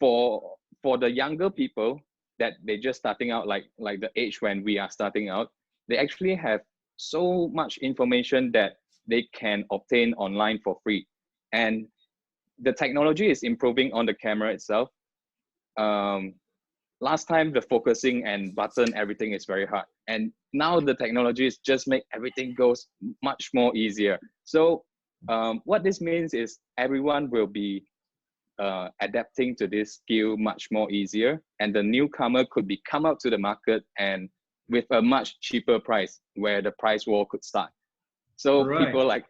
for the younger people that they're just starting out, like the age when we are starting out, they actually have so much information that they can obtain online for free. And the technology is improving on the camera itself. Last time the focusing and button, everything is very hard. And now the technologies just make everything goes much more easier. So what this means is everyone will be adapting to this skill much more easier. And the newcomer could be come out to the market and with a much cheaper price where the price war could start. So people like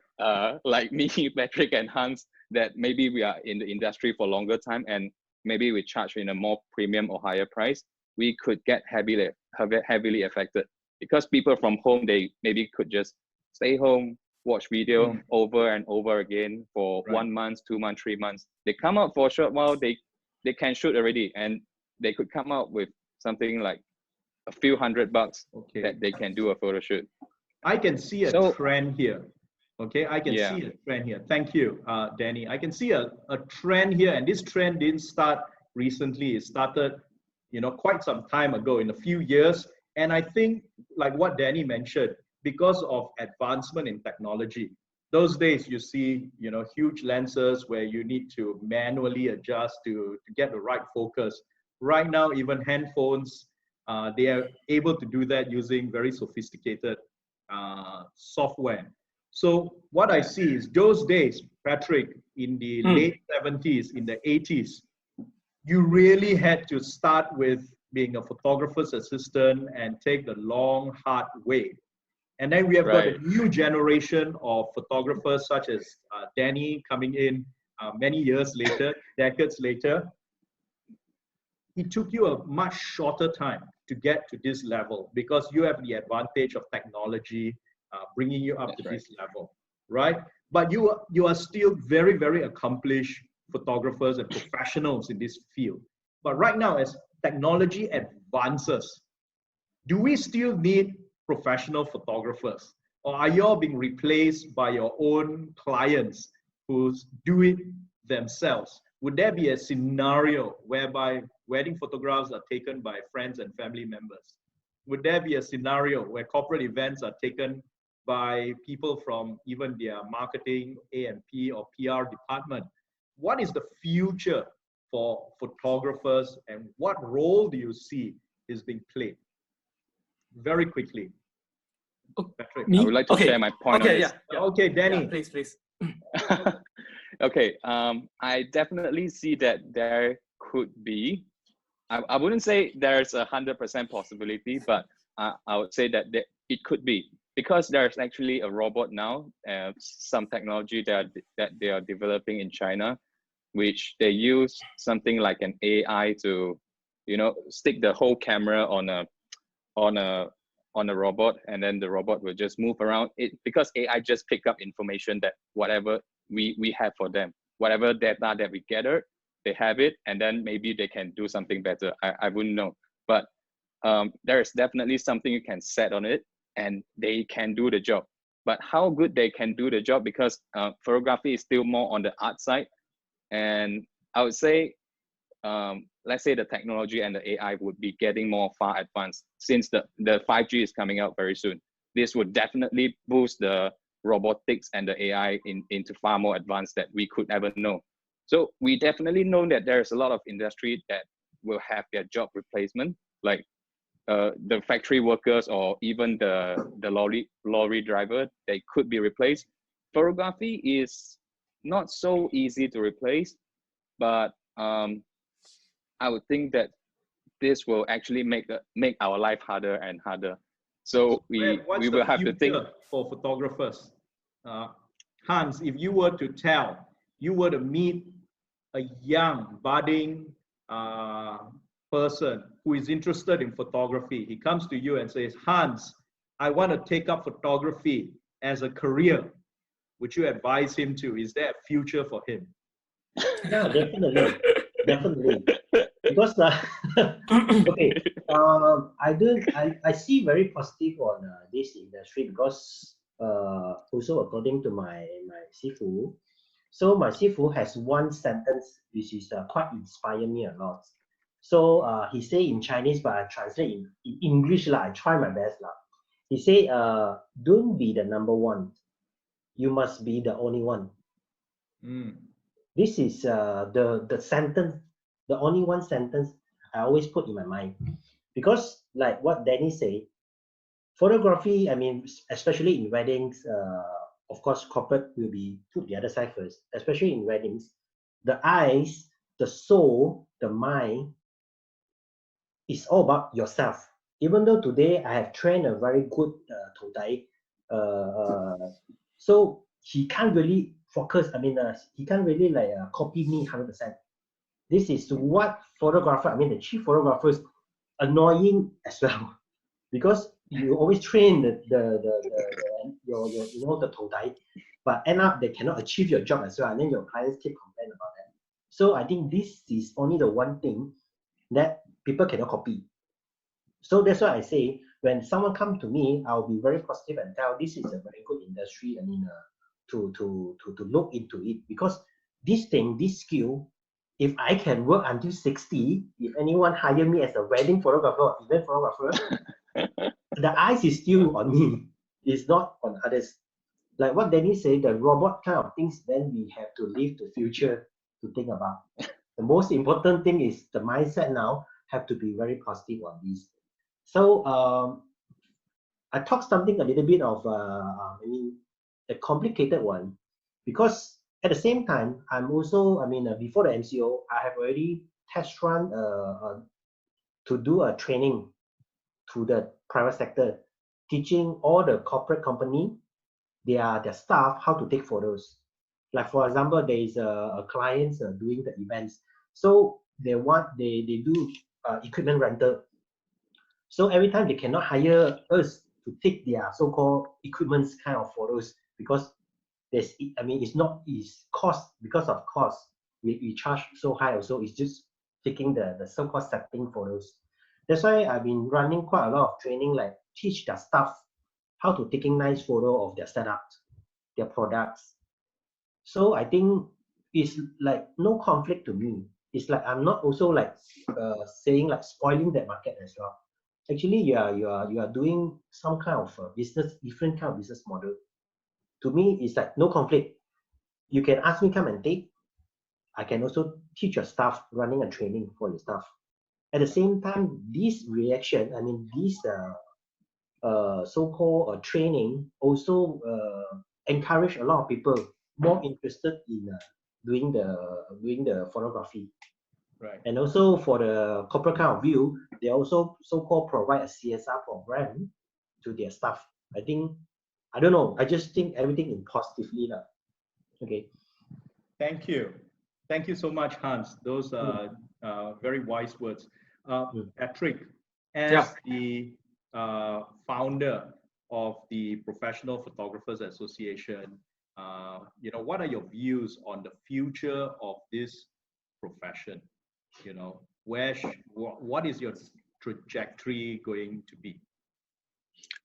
me, Patrick and Hans, that maybe we are in the industry for longer time and maybe we charge in a more premium or higher price, we could get heavily affected because people from home, they maybe could just stay home, watch video over and over again for 1 month, 2 months, 3 months. They come out for a short while, they can shoot already, and they could come out with something like a few $100 that they can do a photo shoot. I can see a trend here. Okay, I can see a trend here. Thank you, Danny. I can see a trend here, and this trend didn't start recently. It started, you know, quite some time ago, in a few years. And I think, like what Danny mentioned, because of advancement in technology, Those days you see, huge lenses where you need to manually adjust to get the right focus. Right now, even handphones, they are able to do that using very sophisticated software. So what I see is those days, Patrick, in the late 70s, in the 80s, you really had to start with being a photographer's assistant and take the long, hard way. And then we have got a new generation of photographers such as Danny coming in many years later, decades later. It took you a much shorter time to get to this level because you have the advantage of technology bringing you up to this level, right? But you are still very, very accomplished photographers and professionals in this field. But right now, as technology advances, do we still need professional photographers, or are you all being replaced by your own clients who do it themselves? Would there be a scenario whereby wedding photographs are taken by friends and family members? Would there be a scenario where corporate events are taken by people from even their marketing, A&P or PR department? What is the future for photographers, and what role do you see is being played? Very quickly. Patrick. I would like to share my point on this. Okay, Danny. Yeah, please. Okay, I definitely see that there could be, I wouldn't say there's 100% possibility, but I would say that it could be, because there's actually a robot now, some technology that they are developing in China, which they use something like an AI to, stick the whole camera on a robot, and then the robot will just move around it, because AI just pick up information that whatever we have for them, whatever data that we gather, they have it, and then maybe they can do something better. I wouldn't know, but there is definitely something you can set on it and they can do the job. But how good they can do the job, because photography is still more on the art side, and I would say let's say the technology and the AI would be getting more far advanced, since the 5G is coming out very soon. This would definitely boost the robotics and the AI into far more advanced that we could ever know. So we definitely know that there's a lot of industry that will have their job replacement, like the factory workers or even the lorry driver. They could be replaced. Photography is not so easy to replace, but I would think that this will actually make our life harder and harder. So we will have to think for photographers. Hans, if you were to meet a young budding person who is interested in photography, he comes to you and says, Hans, I want to take up photography as a career. Would you advise him to? Is there a future for him? Yeah, definitely. Because okay, I see very positive on this industry, because also according to my sifu, so my sifu has one sentence which is quite inspired me a lot. So he say in Chinese, but I translate in English lah. I try my best lah. He say, don't be the number one, you must be the only one. This is the sentence, the only one sentence I always put in my mind, because like what Danny said, photography, I mean, especially in weddings, of course, corporate will be put the other side first, especially in weddings. The eyes, the soul, the mind is all about yourself. Even though today I have trained a very good Todai, so he can't really focus. I mean, he can't really like copy me 100%. This is what photographer, I mean, the chief photographers, annoying as well, because you always train your the Todai, but end up they cannot achieve your job as well, and then your clients keep complaining about that. So I think this is only the one thing that people cannot copy. So that's why I say, when someone comes to me, I'll be very positive and tell this is a very good industry. I mean, to look into it, because this thing, this skill, if I can work until 60, if anyone hire me as a wedding photographer or event photographer, the eyes is still on me. It's not on others. like what Danny said, the robot kind of things, then we have to leave the future to think about. The most important thing is the mindset now have to be very positive on this. So I talked something a little bit of I mean a complicated one, because at the same time I'm also, I mean, before the MCO I have already test run to do a training to the private sector, teaching all the corporate company their staff how to take photos. Like for example, there is a client doing the events, so they do equipment rental. So every time they cannot hire us to take their so-called equipments kind of photos, because there's, I mean, it's cost, because of cost. We charge so high also, it's just taking the so-called setting photos. That's why I've been running quite a lot of training, like teach their staff how to taking nice photo of their setups, their products. So I think it's like no conflict to me. It's like I'm not also like saying like spoiling that market as well. Actually, you are doing some kind of business, different kind of business model. To me, it's like no conflict. You can ask me come and take. I can also teach your staff running a training for your staff. At the same time, this reaction, I mean, this so-called training also encourage a lot of people more interested in doing the photography. Right. And also for the corporate kind of view, they also so-called provide a CSR program to their staff. I think, I don't know, I just think everything in positively lah. Okay. Thank you. Thank you so much, Hans. Those are very wise words. Patrick, as the founder of the Professional Photographers Association, you know, what are your views on the future of this profession? You know, what is your trajectory going to be?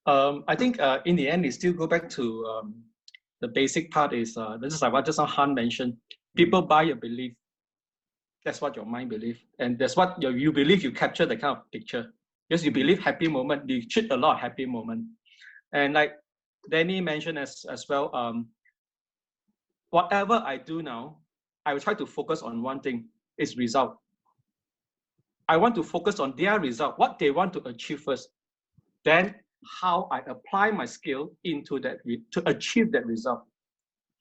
I think in the end, it still go back to the basic part is this is like what just Han mentioned. People buy your belief. That's what your mind believe, and that's what you believe. You capture the kind of picture. Yes, you believe happy moment. You treat a lot of happy moment, and like Danny mentioned as well. Whatever I do now, I will try to focus on one thing: is result. I want to focus on their result, what they want to achieve first. Then how I apply my skill into that to achieve that result.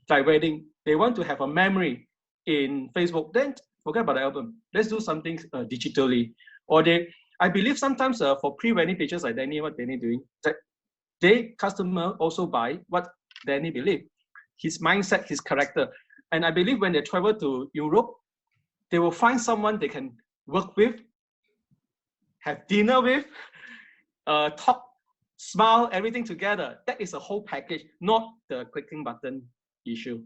Like wedding, they want to have a memory in Facebook, then forget about the album. Let's do something digitally. Or I believe sometimes for pre-wedding pictures like Danny, what Danny doing, that they customer also buy what Danny believe, his mindset, his character. And I believe when they travel to Europe, they will find someone they can work with, have dinner with, talk, smile, everything together. That is a whole package, not the clicking button issue.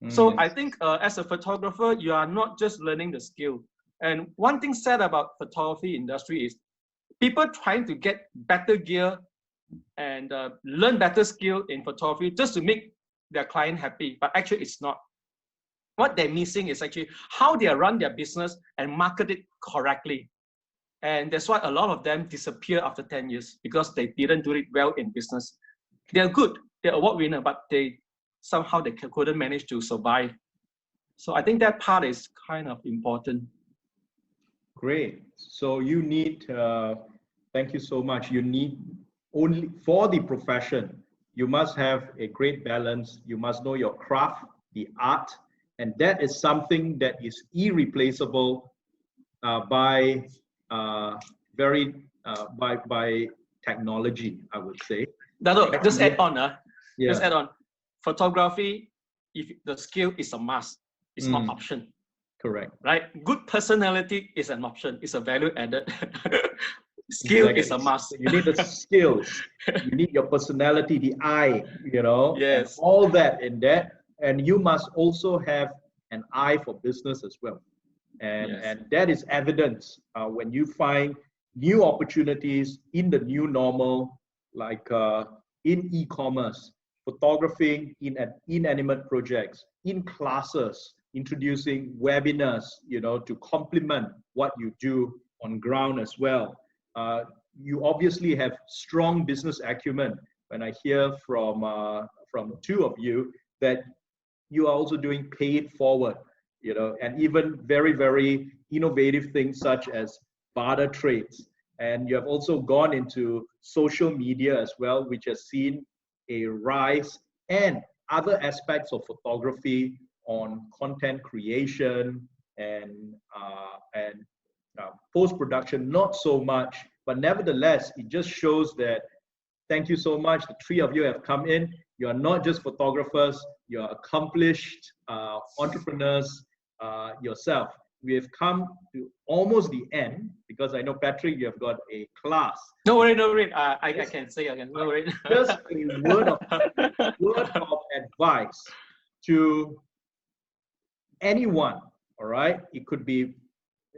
So I think as a photographer, you are not just learning the skill. And one thing said about photography industry is people trying to get better gear and learn better skill in photography just to make their client happy. But actually it's not. What they're missing is actually how they run their business and market it correctly. And that's why a lot of them disappear after 10 years because they didn't do it well in business. They're good, they're award winner, but somehow they couldn't manage to survive. So I think that part is kind of important. Great. So you need, thank you so much. You need only for the profession, you must have a great balance. You must know your craft, the art, and that is something that is irreplaceable by technology, I would say. Just add on. Just add on. Photography, if the skill is a must, it's not option. Correct. Right? Good personality is an option. It's a value added. Skill is a must. You need the skills. You need your personality, the eye, you know, yes, and all that in that. And you must also have an eye for business as well. And that is evidence when you find new opportunities in the new normal, like in e-commerce, photographing in inanimate projects, in classes, introducing webinars, you know, to complement what you do on ground as well. You obviously have strong business acumen. When I hear from from two of you that you are also doing pay it forward, you know, and even very, very innovative things such as barter trades. And you have also gone into social media as well, which has seen a rise, and other aspects of photography on content creation and post-production, not so much, but nevertheless, it just shows that, thank you so much, the three of you have come in. You are not just photographers, you're accomplished entrepreneurs yourself. We have come to almost the end, because I know, Patrick, you have got a class. No worry, no worry. I can say again. No worry. Just a word of advice to anyone, all right? It could be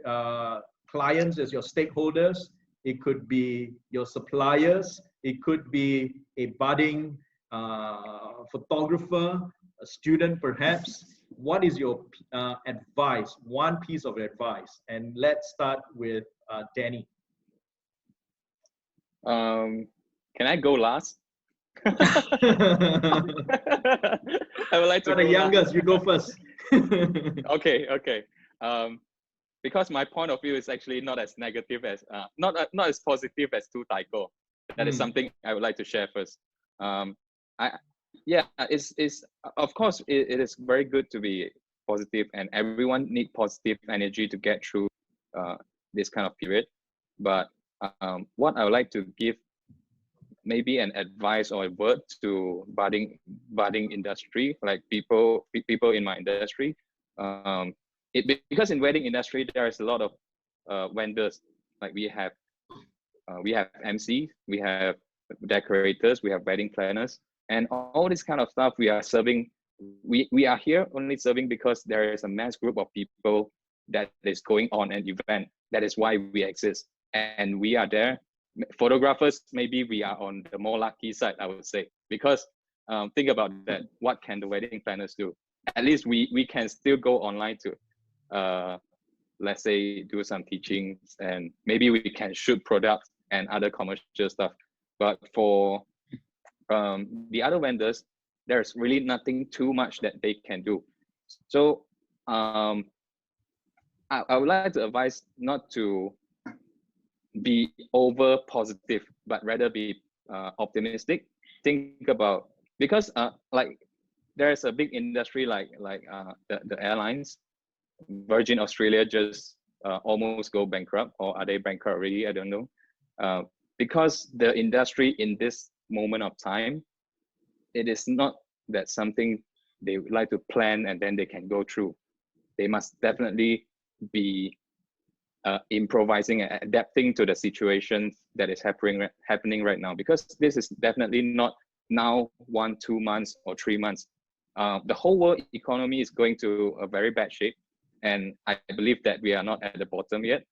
clients as your stakeholders, it could be your suppliers, it could be a budding photographer, a student perhaps. What is your advice, one piece of advice? And let's start with Danny. Can I go last? I would like to You're the youngest, you go first. Okay. Because my point of view is actually not as negative as not as positive as Tu Taiko. That is something I would like to share first. It's of course it is very good to be positive, and everyone need positive energy to get through this kind of period. But what I would like to give maybe an advice or a word to budding industry, like people in my industry. Because in wedding industry there is a lot of vendors. Like we have MC, we have decorators, we have wedding planners, and all this kind of stuff we are serving. We are here only serving because there is a mass group of people that is going on an event. That is why we exist, and we are there. Photographers, maybe we are on the more lucky side, I would say, because think about that. What can the wedding planners do? At least we can still go online to let's say do some teachings, and maybe we can shoot products and other commercial stuff. But for the other vendors, there's really nothing too much that they can do. So I would like to advise not to be over positive, but rather be optimistic. Think about, because like there's a big industry like the airlines. Virgin Australia just almost go bankrupt, or are they bankrupt already? I don't know. Because the industry in this moment of time, it is not that something they would like to plan and then they can go through. They must definitely be improvising and adapting to the situations that is happening right now, because this is definitely not now 1, 2 months or 3 months. The whole world economy is going to a very bad shape, and I believe that we are not at the bottom yet.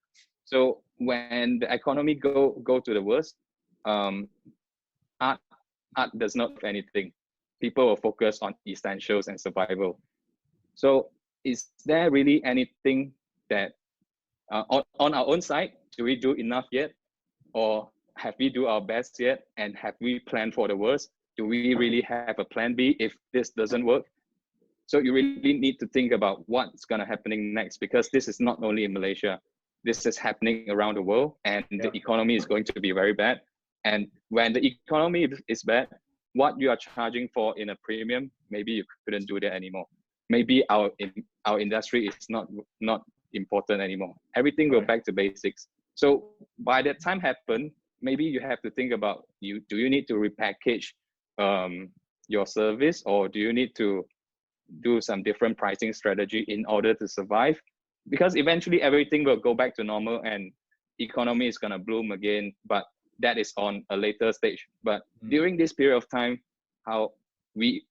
So when the economy go to the worst, art does not do anything. People will focus on essentials and survival. So is there really anything that on our own side, do we do enough yet? Or have we do our best yet? And have we planned for the worst? Do we really have a plan B if this doesn't work? So you really need to think about what's going to happening next, because this is not only in Malaysia. This is happening around the world, and the economy is going to be very bad. And when the economy is bad, what you are charging for in a premium, maybe you couldn't do that anymore. Maybe our industry is not important anymore. Everything will back to basics. So by that time happen, maybe you have to think about, do you need to repackage your service, or do you need to do some different pricing strategy in order to survive? Because eventually everything will go back to normal and economy is going to bloom again, but that is on a later stage. But during this period of time, how we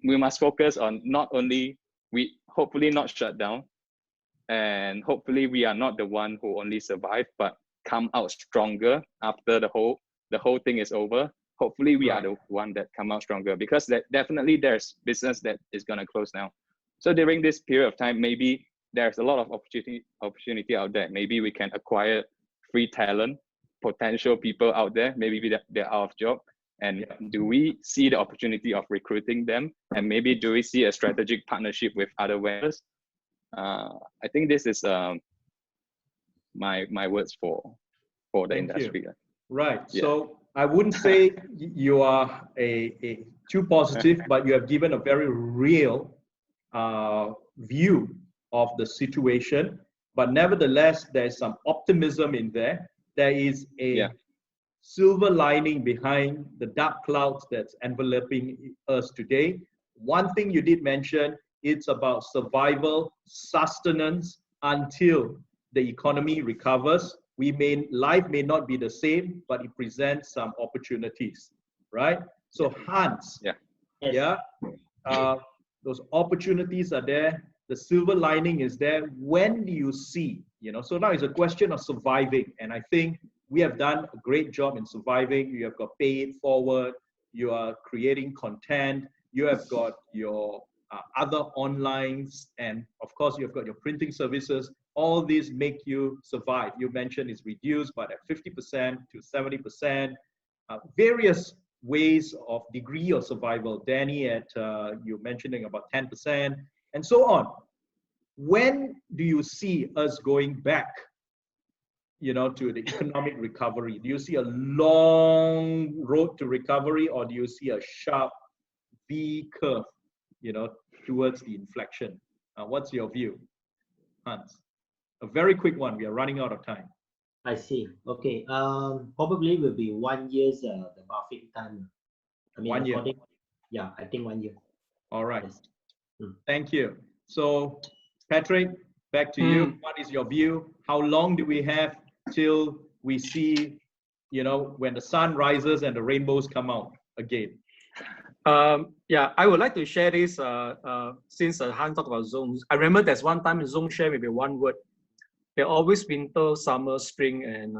must focus on not only, we hopefully not shut down, and hopefully we are not the one who only survive, but come out stronger after the whole thing is over. Hopefully we are the one that come out stronger, because definitely there's business that is going to close now. So during this period of time, maybe there's a lot of opportunity out there. Maybe we can acquire free talent, potential people out there. Maybe they're out of job, And do we see the opportunity of recruiting them? And maybe do we see a strategic partnership with other vendors? I think this is my words for the Thank industry. you. Right. Yeah. So I wouldn't say you are a too positive, but you have given a very real view of the situation. But nevertheless, there's some optimism in there. There is a silver lining behind the dark clouds that's enveloping us today. One thing you did mention, it's about survival, sustenance until the economy recovers. Life may not be the same, but it presents some opportunities, right? So Hans, those opportunities are there. The silver lining is there. When do you see, so now it's a question of surviving. And I think we have done a great job in surviving. You have got Pay It Forward. You are creating content. You have got your other onlines. And of course, you've got your printing services. All these make you survive. You mentioned it's reduced, but at 50% to 70%. Various ways of degree of survival. Danny, you mentioning about 10%, and so on. When do you see us going back, to the economic recovery? Do you see a long road to recovery, or do you see a sharp V curve, towards the inflection? What's your view, Hans? A very quick one. We are running out of time. I see. Okay. Probably will be 1 year the buffing time. I mean, 1 year. Yeah, I think 1 year. All right. Yes. Thank you. So, Patrick, back to you. What is your view? How long do we have till we see, when the sun rises and the rainbows come out again? I would like to share this since Han talked about zones. I remember there's one time zone share maybe one word. They're always winter, summer, spring, and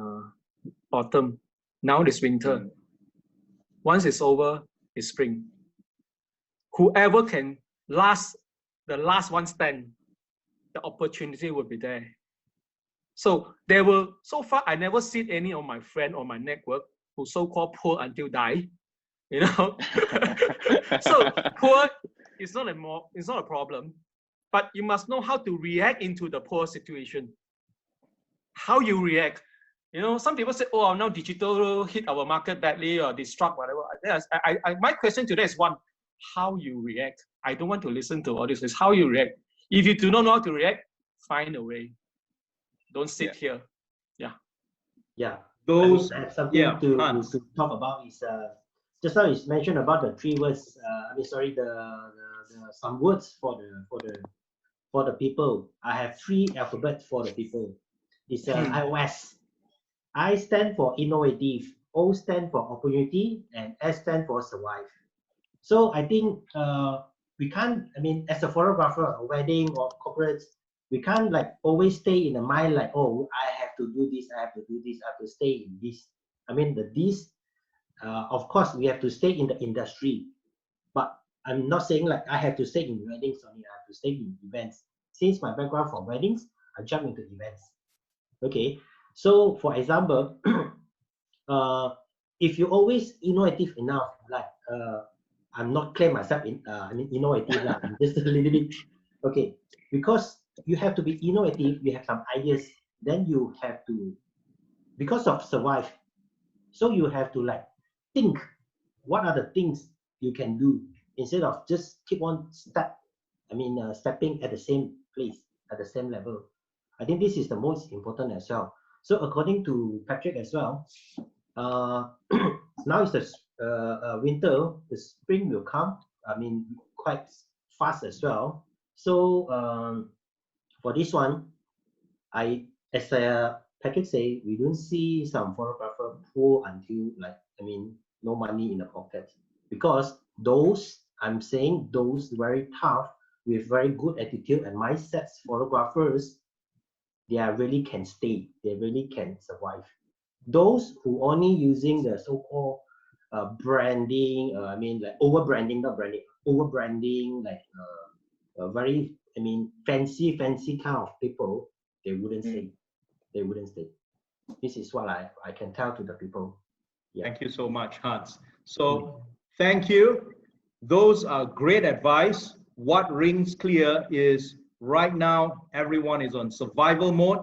autumn. Now it's winter. Once it's over, it's spring. Whoever can the last one stand, the opportunity will be there. So so far I never seen any of my friend or my network who so-called poor until die. So poor is not a problem, but you must know how to react into the poor situation. How you react. Some people say, oh, now digital hit our market badly or disrupt whatever. My question today is one, how you react. I don't want to listen to all this. It's how you react. If you do not know how to react, find a way. Don't sit here. Yeah. Those I have something to talk about is just now it's mentioned about the 3 words. Some words for the people. I have 3 alphabets for the people. It's iOS. I stand for innovative, O stand for opportunity, and S stand for survive. So I think we can't, as a photographer, a wedding or corporates, we can't always stay in the mind oh, I have to do this, I have to do this, I have to stay in this. Of course, we have to stay in the industry, but I'm not saying I have to stay in weddings only, I have to stay in events. Since my background from weddings, I jump into events. Okay, so for example, if you always innovative enough, I'm not claim myself innovative, just a little bit. Okay, because you have to be innovative, you have some ideas, then you have to, because of survive, so you have to think what are the things you can do instead of just keep on stepping at the same place, at the same level. I think this is the most important as well. So according to Patrick as well, now it's the winter, the spring will come. Quite fast as well. So for this one, as Patrick say, we don't see some photographer poor until no money in the pocket, because I'm saying those very tough with very good attitude and mindsets photographers, they really can stay, they really can survive. Those who only using the so-called branding, over branding, not branding, over branding, very fancy kind of people, they wouldn't stay. They wouldn't stay. This is what I can tell to the people. Yeah. Thank you so much, Hans. So thank you. Those are great advice. What rings clear is right now everyone is on survival mode,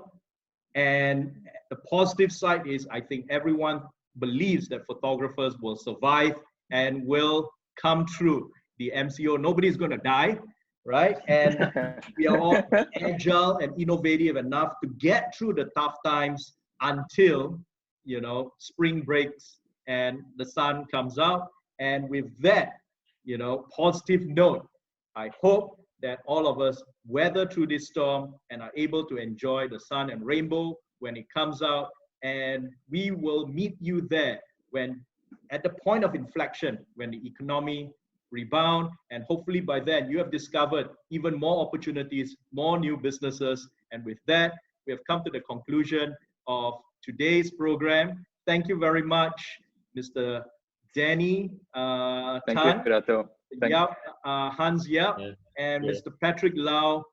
and the positive side is I think everyone believes that photographers will survive and will come through the MCO. Nobody's going to die, right? And we are all agile and innovative enough to get through the tough times until, you know, spring breaks and the sun comes out. And with that, you know, positive note, I hope that all of us weather through this storm and are able to enjoy the sun and rainbow when it comes out. And we will meet you there when, at the point of inflection, when the economy rebound, and hopefully by then you have discovered even more opportunities, more new businesses. And with that, we have come to the conclusion of today's program. Thank you very much, Mr. Danny Thank Tan, you, Dato. Yap, Hans Yap, Yeah. and Yeah. Mr. Patrick Lau.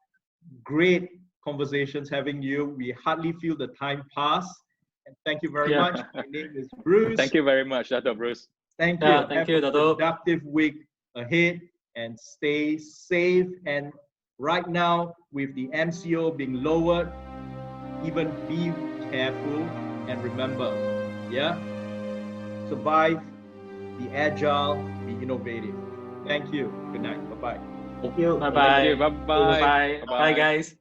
Great conversations having you. We hardly feel the time pass. And thank you very much. My name is Bruce. Thank you very much, Dato Bruce. Thank you. Yeah, thank Have you, a Dato. productive week ahead and stay safe. And right now, with the MCO being lowered, even be careful and remember, yeah, survive, be agile, be innovative. Thank you. Good night. Bye-bye. Thank you. Bye-bye. Thank you. Bye-bye. Bye. Bye, guys.